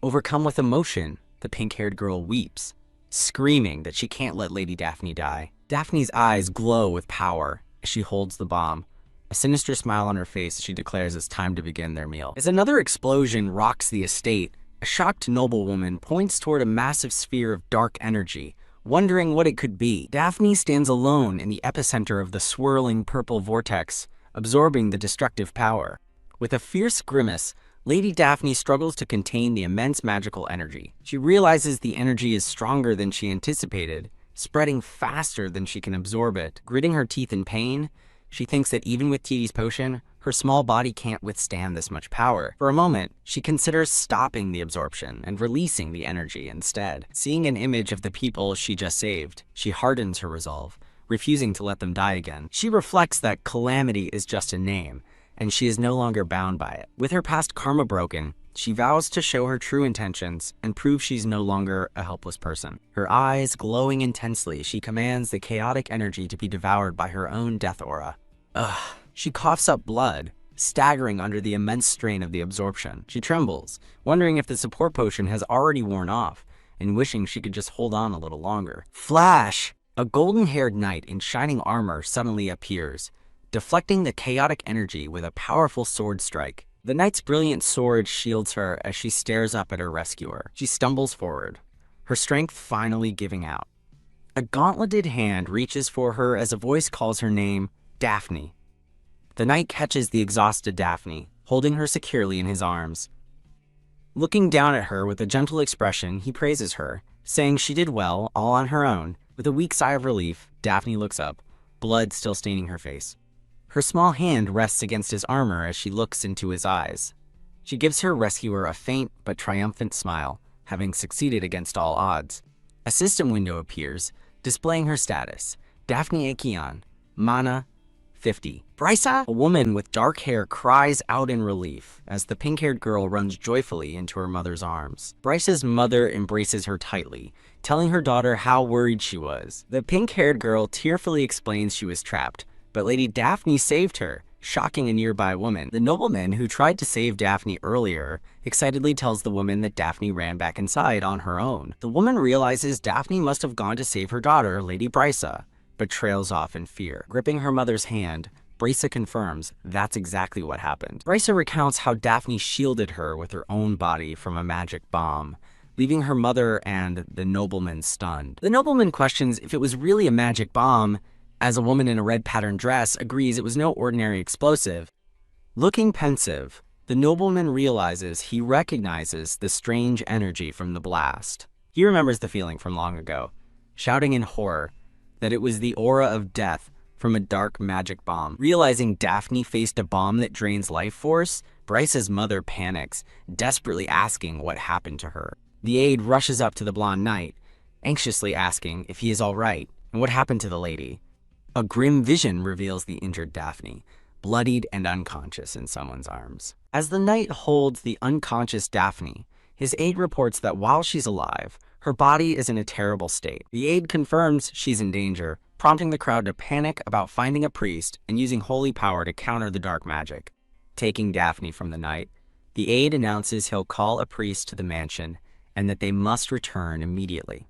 Overcome with emotion, the pink-haired girl weeps, screaming that she can't let Lady Daphne die. Daphne's eyes glow with power as she holds the bomb, a sinister smile on her face as she declares it's time to begin their meal. As another explosion rocks the estate, a shocked noblewoman points toward a massive sphere of dark energy, wondering what it could be. Daphne stands alone in the epicenter of the swirling purple vortex, absorbing the destructive power. With a fierce grimace, Lady Daphne struggles to contain the immense magical energy. She realizes the energy is stronger than she anticipated, spreading faster than she can absorb it. Gritting her teeth in pain, she thinks that even with Tity's potion, her small body can't withstand this much power. For a moment, she considers stopping the absorption and releasing the energy instead. Seeing an image of the people she just saved, she hardens her resolve, refusing to let them die again. She reflects that calamity is just a name, and she is no longer bound by it. With her past karma broken, she vows to show her true intentions and prove she's no longer a helpless person. Her eyes glowing intensely, she commands the chaotic energy to be devoured by her own death aura. Ugh. She coughs up blood, staggering under the immense strain of the absorption. She trembles, wondering if the support potion has already worn off, and wishing she could just hold on a little longer. Flash! A golden-haired knight in shining armor suddenly appears, deflecting the chaotic energy with a powerful sword strike. The knight's brilliant sword shields her as she stares up at her rescuer. She stumbles forward, her strength finally giving out. A gauntleted hand reaches for her as a voice calls her name, Daphne. The knight catches the exhausted Daphne, holding her securely in his arms. Looking down at her with a gentle expression, he praises her, saying she did well, all on her own. With a weak sigh of relief, Daphne looks up, blood still staining her face. Her small hand rests against his armor as she looks into his eyes. She gives her rescuer a faint but triumphant smile, having succeeded against all odds. A system window appears, displaying her status. Daphne Aekion, Mana 50. Brysa, a woman with dark hair, cries out in relief as the pink-haired girl runs joyfully into her mother's arms. Brysa's mother embraces her tightly, telling her daughter how worried she was. The pink-haired girl tearfully explains she was trapped, but Lady Daphne saved her, shocking a nearby woman. The nobleman who tried to save Daphne earlier excitedly tells the woman that Daphne ran back inside on her own. The woman realizes Daphne must have gone to save her daughter, Lady Brysa, but trails off in fear. Gripping her mother's hand, Brysa confirms that's exactly what happened. Brysa recounts how Daphne shielded her with her own body from a magic bomb, leaving her mother and the nobleman stunned. The nobleman questions if it was really a magic bomb, as a woman in a red patterned dress agrees it was no ordinary explosive. Looking pensive, the nobleman realizes he recognizes the strange energy from the blast. He remembers the feeling from long ago, shouting in horror that it was the aura of death from a dark magic bomb. Realizing Daphne faced a bomb that drains life force, Bryce's mother panics, desperately asking what happened to her. The aide rushes up to the blonde knight, anxiously asking if he is all right and what happened to the lady. A grim vision reveals the injured Daphne, bloodied and unconscious in someone's arms. As the knight holds the unconscious Daphne, his aide reports that while she's alive, her body is in a terrible state. The aide confirms she's in danger, prompting the crowd to panic about finding a priest and using holy power to counter the dark magic. Taking Daphne from the knight, the aide announces he'll call a priest to the mansion and that they must return immediately.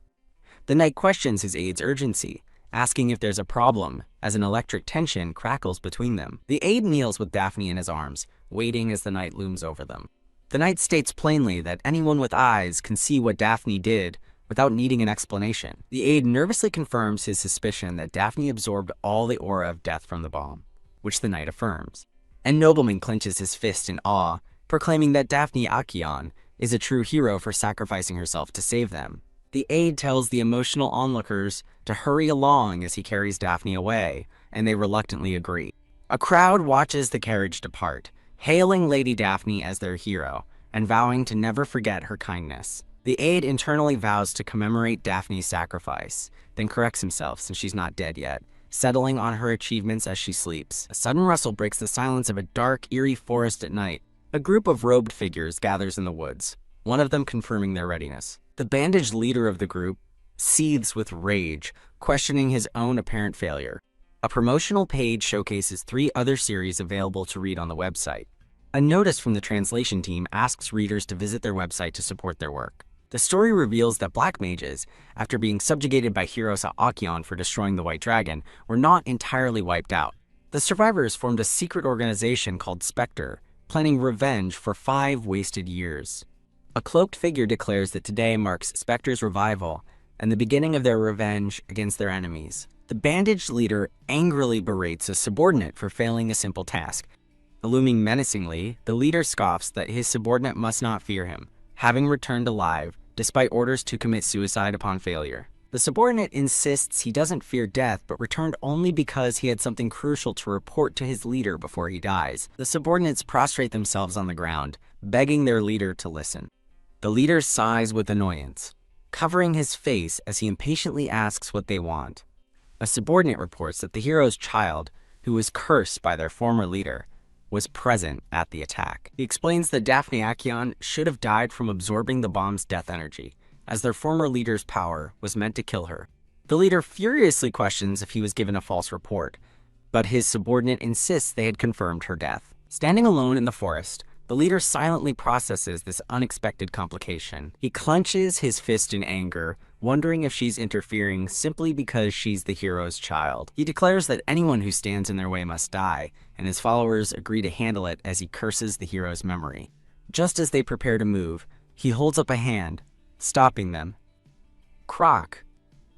The knight questions his aide's urgency, asking if there's a problem, as an electric tension crackles between them. The aide kneels with Daphne in his arms, waiting as the knight looms over them. The knight states plainly that anyone with eyes can see what Daphne did without needing an explanation. The aide nervously confirms his suspicion that Daphne absorbed all the aura of death from the bomb, which the knight affirms. And Nobleman clenches his fist in awe, proclaiming that Daphne Akion is a true hero for sacrificing herself to save them. The aide tells the emotional onlookers to hurry along as he carries Daphne away, and they reluctantly agree. A crowd watches the carriage depart, hailing Lady Daphne as their hero, and vowing to never forget her kindness. The aide internally vows to commemorate Daphne's sacrifice, then corrects himself since she's not dead yet, settling on her achievements as she sleeps. A sudden rustle breaks the silence of a dark, eerie forest at night. A group of robed figures gathers in the woods, one of them confirming their readiness. The bandaged leader of the group seethes with rage, questioning his own apparent failure. A promotional page showcases 3 other series available to read on the website. A notice from the translation team asks readers to visit their website to support their work. The story reveals that black mages, after being subjugated by Hirosa Akion for destroying the White Dragon, were not entirely wiped out. The survivors formed a secret organization called Spectre, planning revenge for 5 wasted years. A cloaked figure declares that today marks Spectre's revival and the beginning of their revenge against their enemies. The bandaged leader angrily berates a subordinate for failing a simple task. Looming menacingly, the leader scoffs that his subordinate must not fear him, having returned alive despite orders to commit suicide upon failure. The subordinate insists he doesn't fear death but returned only because he had something crucial to report to his leader before he dies. The subordinates prostrate themselves on the ground, begging their leader to listen. The leader sighs with annoyance, covering his face as he impatiently asks what they want. A subordinate reports that the hero's child, who was cursed by their former leader, was present at the attack. He explains that Daphne Akion should have died from absorbing the bomb's death energy, as their former leader's power was meant to kill her. The leader furiously questions if he was given a false report, but his subordinate insists they had confirmed her death. Standing alone in the forest, the leader silently processes this unexpected complication. He clenches his fist in anger, wondering if she's interfering simply because she's the hero's child. He declares that anyone who stands in their way must die, and his followers agree to handle it as he curses the hero's memory. Just as they prepare to move, he holds up a hand, stopping them. Croc!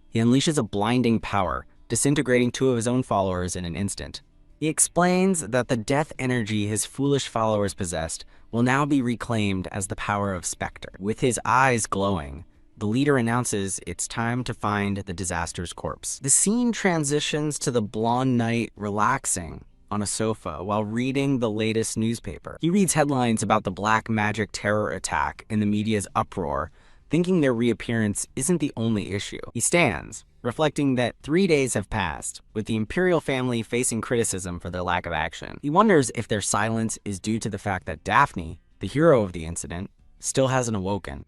He unleashes a blinding power, disintegrating 2 of his own followers in an instant. He explains that the death energy his foolish followers possessed will now be reclaimed as the power of Spectre. With his eyes glowing, the leader announces it's time to find the disaster's corpse. The scene transitions to the blonde knight relaxing on a sofa while reading the latest newspaper. He reads headlines about the black magic terror attack in the media's uproar, thinking their reappearance isn't the only issue. He stands, reflecting that 3 days have passed, with the imperial family facing criticism for their lack of action. He wonders if their silence is due to the fact that Daphne, the hero of the incident, still hasn't awoken.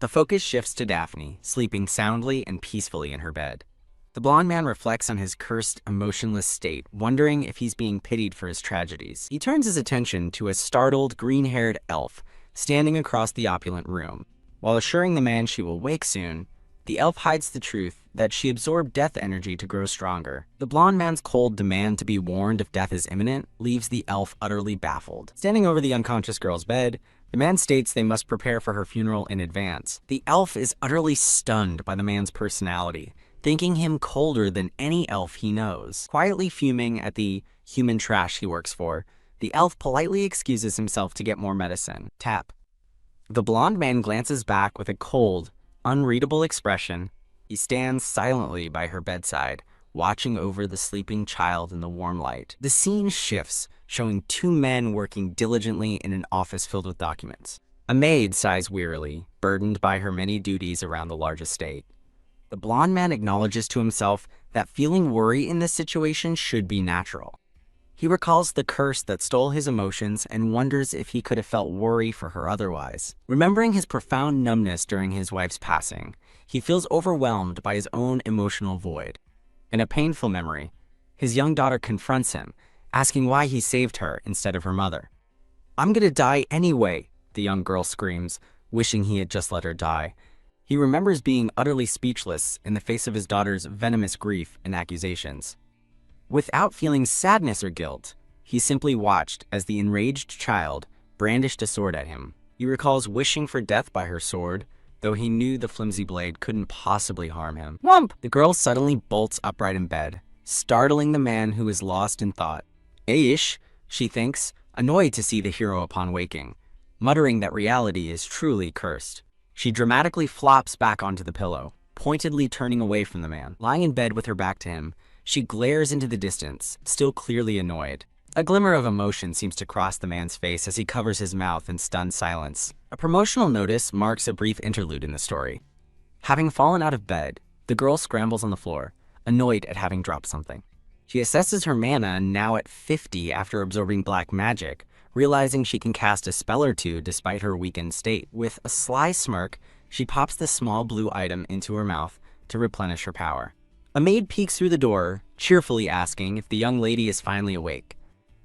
The focus shifts to Daphne, sleeping soundly and peacefully in her bed. The blonde man reflects on his cursed, emotionless state, wondering if he's being pitied for his tragedies. He turns his attention to a startled, green-haired elf standing across the opulent room. While assuring the man she will wake soon, the elf hides the truth that she absorbed death energy to grow stronger. The blonde man's cold demand to be warned if death is imminent leaves the elf utterly baffled. Standing over the unconscious girl's bed, the man states they must prepare for her funeral in advance. The elf is utterly stunned by the man's personality, thinking him colder than any elf he knows. Quietly fuming at the human trash he works for, the elf politely excuses himself to get more medicine. Tap. The blonde man glances back with a cold, unreadable expression. He stands silently by her bedside, watching over the sleeping child in the warm light. The scene shifts, showing 2 men working diligently in an office filled with documents. A maid sighs wearily, burdened by her many duties around the large estate. The blonde man acknowledges to himself that feeling worry in this situation should be natural. He recalls the curse that stole his emotions and wonders if he could have felt worry for her otherwise. Remembering his profound numbness during his wife's passing, he feels overwhelmed by his own emotional void. In a painful memory, his young daughter confronts him, asking why he saved her instead of her mother. "I'm gonna die anyway," the young girl screams, wishing he had just let her die. He remembers being utterly speechless in the face of his daughter's venomous grief and accusations. Without feeling sadness or guilt, he simply watched as the enraged child brandished a sword at him. He recalls wishing for death by her sword, though he knew the flimsy blade couldn't possibly harm him. Whomp! The girl suddenly bolts upright in bed, startling the man who is lost in thought. "Eish," she thinks, annoyed to see the hero upon waking, muttering that reality is truly cursed. She dramatically flops back onto the pillow, pointedly turning away from the man. Lying in bed with her back to him, she glares into the distance, still clearly annoyed. A glimmer of emotion seems to cross the man's face as he covers his mouth in stunned silence. A promotional notice marks a brief interlude in the story. Having fallen out of bed, the girl scrambles on the floor, annoyed at having dropped something. She assesses her mana, now at 50 after absorbing black magic, realizing she can cast a spell or two despite her weakened state. With a sly smirk, she pops the small blue item into her mouth to replenish her power. A maid peeks through the door, cheerfully asking if the young lady is finally awake.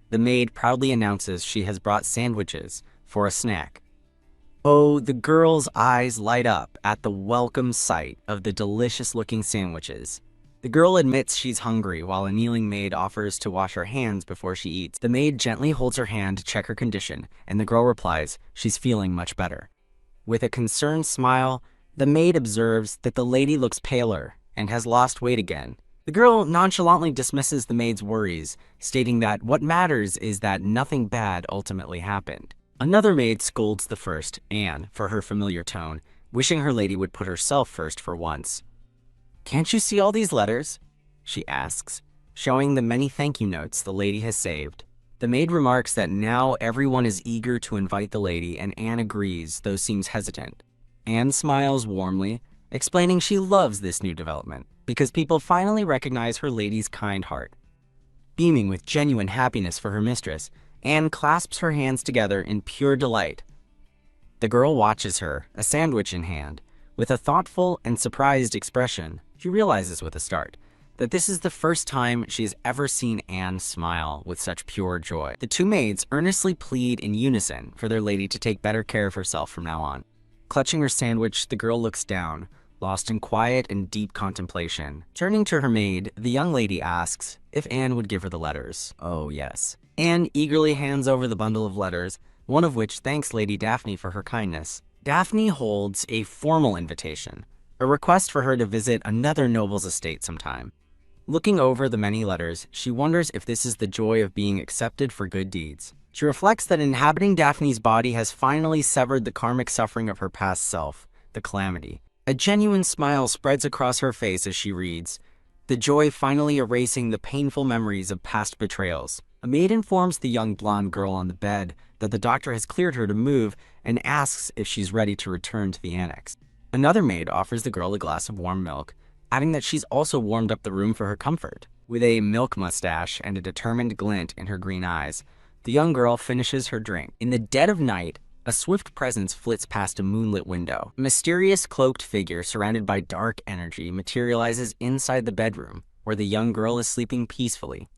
The maid proudly announces she has brought sandwiches for a snack. Oh, the girl's eyes light up at the welcome sight of the delicious-looking sandwiches. The girl admits she's hungry while a kneeling maid offers to wash her hands before she eats. The maid gently holds her hand to check her condition, and the girl replies she's feeling much better. With a concerned smile, the maid observes that the lady looks paler and has lost weight again. The girl nonchalantly dismisses the maid's worries, stating that what matters is that nothing bad ultimately happened. Another maid scolds the first, Anne, for her familiar tone, wishing her lady would put herself first for once. "Can't you see all these letters?" she asks, showing the many thank you notes the lady has saved. The maid remarks that now everyone is eager to invite the lady, and Anne agrees, though seems hesitant. Anne smiles warmly, explaining she loves this new development, because people finally recognize her lady's kind heart. Beaming with genuine happiness for her mistress, Anne clasps her hands together in pure delight. The girl watches her, a sandwich in hand, with a thoughtful and surprised expression. She realizes with a start that this is the first time she has ever seen Anne smile with such pure joy. The two maids earnestly plead in unison for their lady to take better care of herself from now on. Clutching her sandwich, the girl looks down, lost in quiet and deep contemplation. Turning to her maid, the young lady asks if Anne would give her the letters. Oh, yes. Anne eagerly hands over the bundle of letters, one of which thanks Lady Daphne for her kindness. Daphne holds a formal invitation, a request for her to visit another noble's estate sometime. Looking over the many letters, she wonders if this is the joy of being accepted for good deeds. She reflects that inhabiting Daphne's body has finally severed the karmic suffering of her past self, the calamity. A genuine smile spreads across her face as she reads, the joy finally erasing the painful memories of past betrayals. A maid informs the young blonde girl on the bed that the doctor has cleared her to move and asks if she's ready to return to the annex. Another maid offers the girl a glass of warm milk, adding that she's also warmed up the room for her comfort. With a milk mustache and a determined glint in her green eyes, the young girl finishes her drink. In the dead of night, a swift presence flits past a moonlit window. A mysterious cloaked figure surrounded by dark energy materializes inside the bedroom, where the young girl is sleeping peacefully.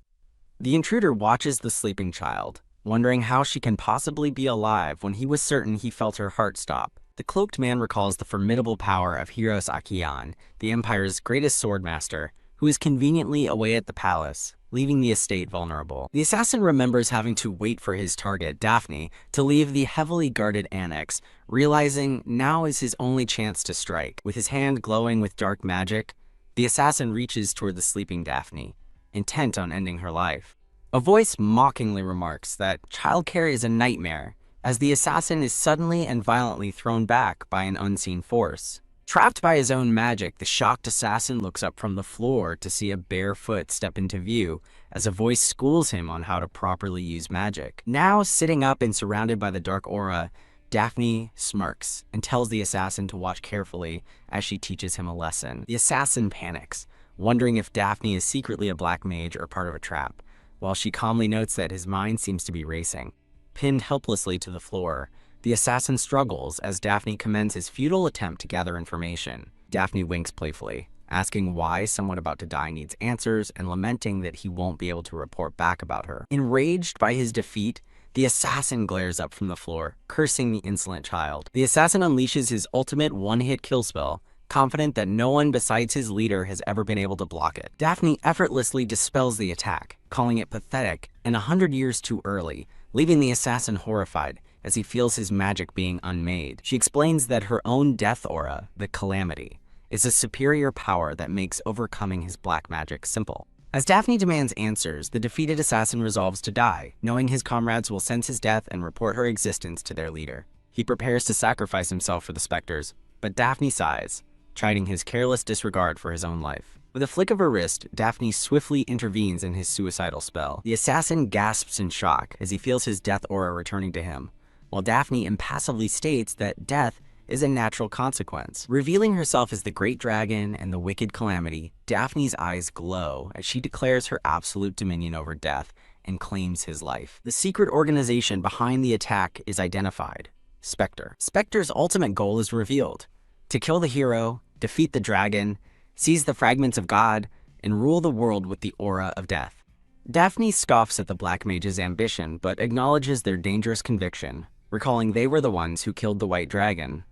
The intruder watches the sleeping child, wondering how she can possibly be alive when he was certain he felt her heart stop. The cloaked man recalls the formidable power of Hiros Akian, the Empire's greatest swordmaster, who is conveniently away at the palace, leaving the estate vulnerable. The assassin remembers having to wait for his target, Daphne, to leave the heavily guarded annex, realizing now is his only chance to strike. With his hand glowing with dark magic, the assassin reaches toward the sleeping Daphne, intent on ending her life. A voice mockingly remarks that childcare is a nightmare, as the assassin is suddenly and violently thrown back by an unseen force. Trapped by his own magic, the shocked assassin looks up from the floor to see a bare foot step into view as a voice schools him on how to properly use magic. Now sitting up and surrounded by the dark aura, Daphne smirks and tells the assassin to watch carefully as she teaches him a lesson. The assassin panics, wondering if Daphne is secretly a black mage or part of a trap, while she calmly notes that his mind seems to be racing. Pinned helplessly to the floor, the assassin struggles as Daphne commends his futile attempt to gather information. Daphne winks playfully, asking why someone about to die needs answers and lamenting that he won't be able to report back about her. Enraged by his defeat, the assassin glares up from the floor, cursing the insolent child. The assassin unleashes his ultimate one-hit kill spell, confident that no one besides his leader has ever been able to block it. Daphne effortlessly dispels the attack, calling it pathetic and 100 years too early, leaving the assassin horrified, as he feels his magic being unmade. She explains that her own death aura, the Calamity, is a superior power that makes overcoming his black magic simple. As Daphne demands answers, the defeated assassin resolves to die, knowing his comrades will sense his death and report her existence to their leader. He prepares to sacrifice himself for the specters, but Daphne sighs, chiding his careless disregard for his own life. With a flick of her wrist, Daphne swiftly intervenes in his suicidal spell. The assassin gasps in shock as he feels his death aura returning to him, while Daphne impassively states that death is a natural consequence. Revealing herself as the great dragon and the wicked Calamity, Daphne's eyes glow as she declares her absolute dominion over death and claims his life. The secret organization behind the attack is identified: Spectre. Spectre's ultimate goal is revealed: to kill the hero, defeat the dragon, seize the fragments of God, and rule the world with the aura of death. Daphne scoffs at the Black Mage's ambition, but acknowledges their dangerous conviction, recalling they were the ones who killed the White Dragon.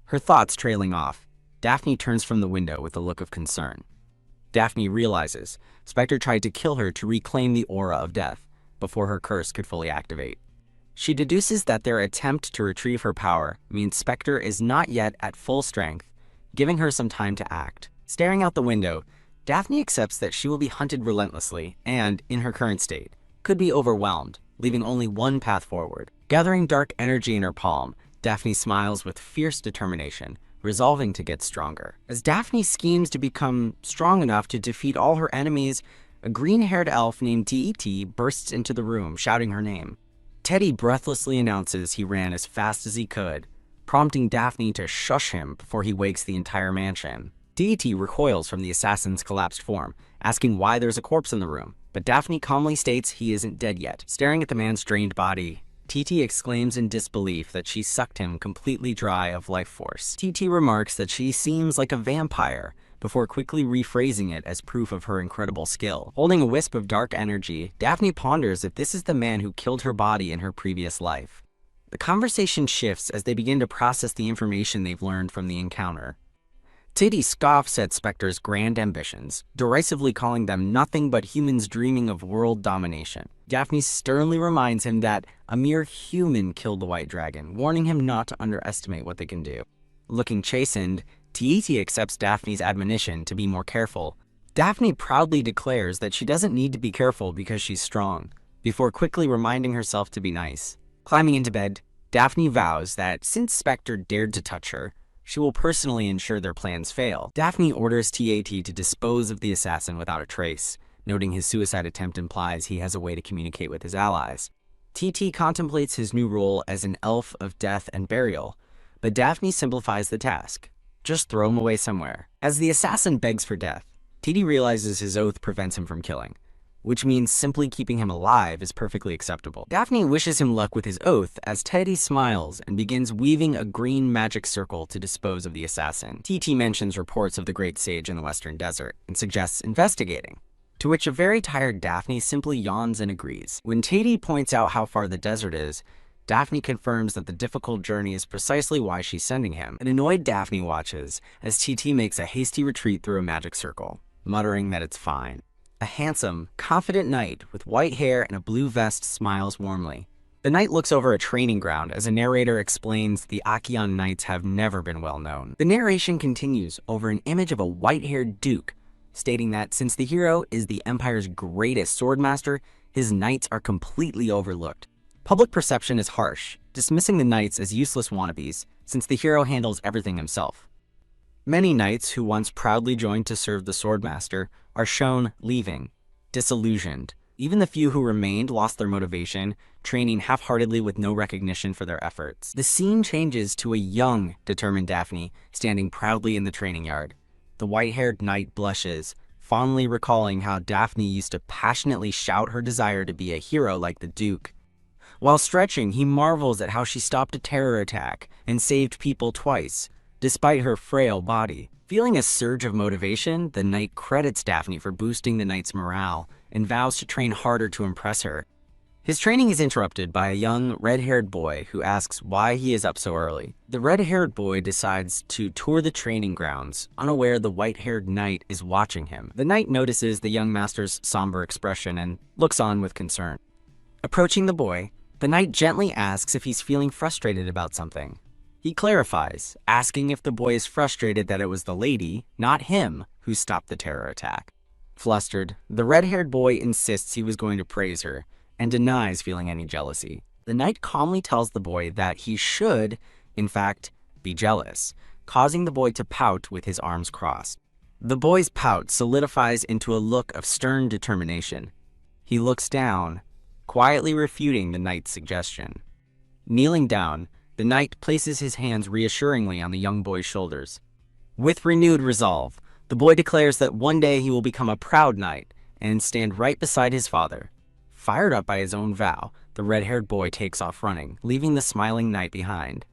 Her thoughts trailing off, Daphne turns from the window with a look of concern. Daphne realizes Spectre tried to kill her to reclaim the aura of death before her curse could fully activate. She deduces that their attempt to retrieve her power means Spectre is not yet at full strength, giving her some time to act. Staring out the window, Daphne accepts that she will be hunted relentlessly and, in her current state, could be overwhelmed, leaving only one path forward. Gathering dark energy in her palm, Daphne smiles with fierce determination, resolving to get stronger. As Daphne schemes to become strong enough to defeat all her enemies, a green-haired elf named T.E.T. bursts into the room, shouting her name. Teddy breathlessly announces he ran as fast as he could, prompting Daphne to shush him before he wakes the entire mansion. T.E.T. recoils from the assassin's collapsed form, asking why there's a corpse in the room, but Daphne calmly states he isn't dead yet. Staring at the man's drained body, T.T. exclaims in disbelief that she sucked him completely dry of life force. T.T. remarks that she seems like a vampire, before quickly rephrasing it as proof of her incredible skill. Holding a wisp of dark energy, Daphne ponders if this is the man who killed her body in her previous life. The conversation shifts as they begin to process the information they've learned from the encounter. Teddy scoffs at Spectre's grand ambitions, derisively calling them nothing but humans dreaming of world domination. Daphne sternly reminds him that a mere human killed the White Dragon, warning him not to underestimate what they can do. Looking chastened, T.E.T. accepts Daphne's admonition to be more careful. Daphne proudly declares that she doesn't need to be careful because she's strong, before quickly reminding herself to be nice. Climbing into bed, Daphne vows that since Spectre dared to touch her, she will personally ensure their plans fail. Daphne orders T.A.T. to dispose of the assassin without a trace, noting his suicide attempt implies he has a way to communicate with his allies. T.T. contemplates his new role as an elf of death and burial, but Daphne simplifies the task. Just throw him away somewhere. As the assassin begs for death, T.T. realizes his oath prevents him from killing, which means simply keeping him alive is perfectly acceptable. Daphne wishes him luck with his oath as Teddy smiles and begins weaving a green magic circle to dispose of the assassin. T.T. mentions reports of the Great Sage in the Western Desert and suggests investigating, to which a very tired Daphne simply yawns and agrees. When Teddy points out how far the desert is, Daphne confirms that the difficult journey is precisely why she's sending him. An annoyed Daphne watches as T.T. makes a hasty retreat through a magic circle, muttering that it's fine. A handsome, confident knight with white hair and a blue vest smiles warmly. The knight looks over a training ground as a narrator explains the Acheon knights have never been well known. The narration continues over an image of a white-haired duke, stating that since the hero is the Empire's greatest swordmaster, his knights are completely overlooked. Public perception is harsh, dismissing the knights as useless wannabes, since the hero handles everything himself. Many knights who once proudly joined to serve the swordmaster are shown leaving, disillusioned. Even the few who remained lost their motivation, training half-heartedly with no recognition for their efforts. The scene changes to a young, determined Daphne standing proudly in the training yard. The white-haired knight blushes, fondly recalling how Daphne used to passionately shout her desire to be a hero like the Duke. While stretching, he marvels at how she stopped a terror attack and saved people twice, despite her frail body. Feeling a surge of motivation, the knight credits Daphne for boosting the knight's morale and vows to train harder to impress her. His training is interrupted by a young, red-haired boy who asks why he is up so early. The red-haired boy decides to tour the training grounds, unaware the white-haired knight is watching him. The knight notices the young master's somber expression and looks on with concern. Approaching the boy, The knight gently asks if he's feeling frustrated about something. He clarifies, asking if the boy is frustrated that it was the lady, not him, who stopped the terror attack. Flustered, the red-haired boy insists he was going to praise her and denies feeling any jealousy. The knight calmly tells the boy that he should, in fact, be jealous, causing the boy to pout with his arms crossed. The boy's pout solidifies into a look of stern determination. He looks down, quietly refuting the knight's suggestion. Kneeling down, the knight places his hands reassuringly on the young boy's shoulders. With renewed resolve, the boy declares that one day he will become a proud knight and stand right beside his father. Fired up by his own vow, the red-haired boy takes off running, leaving the smiling knight behind.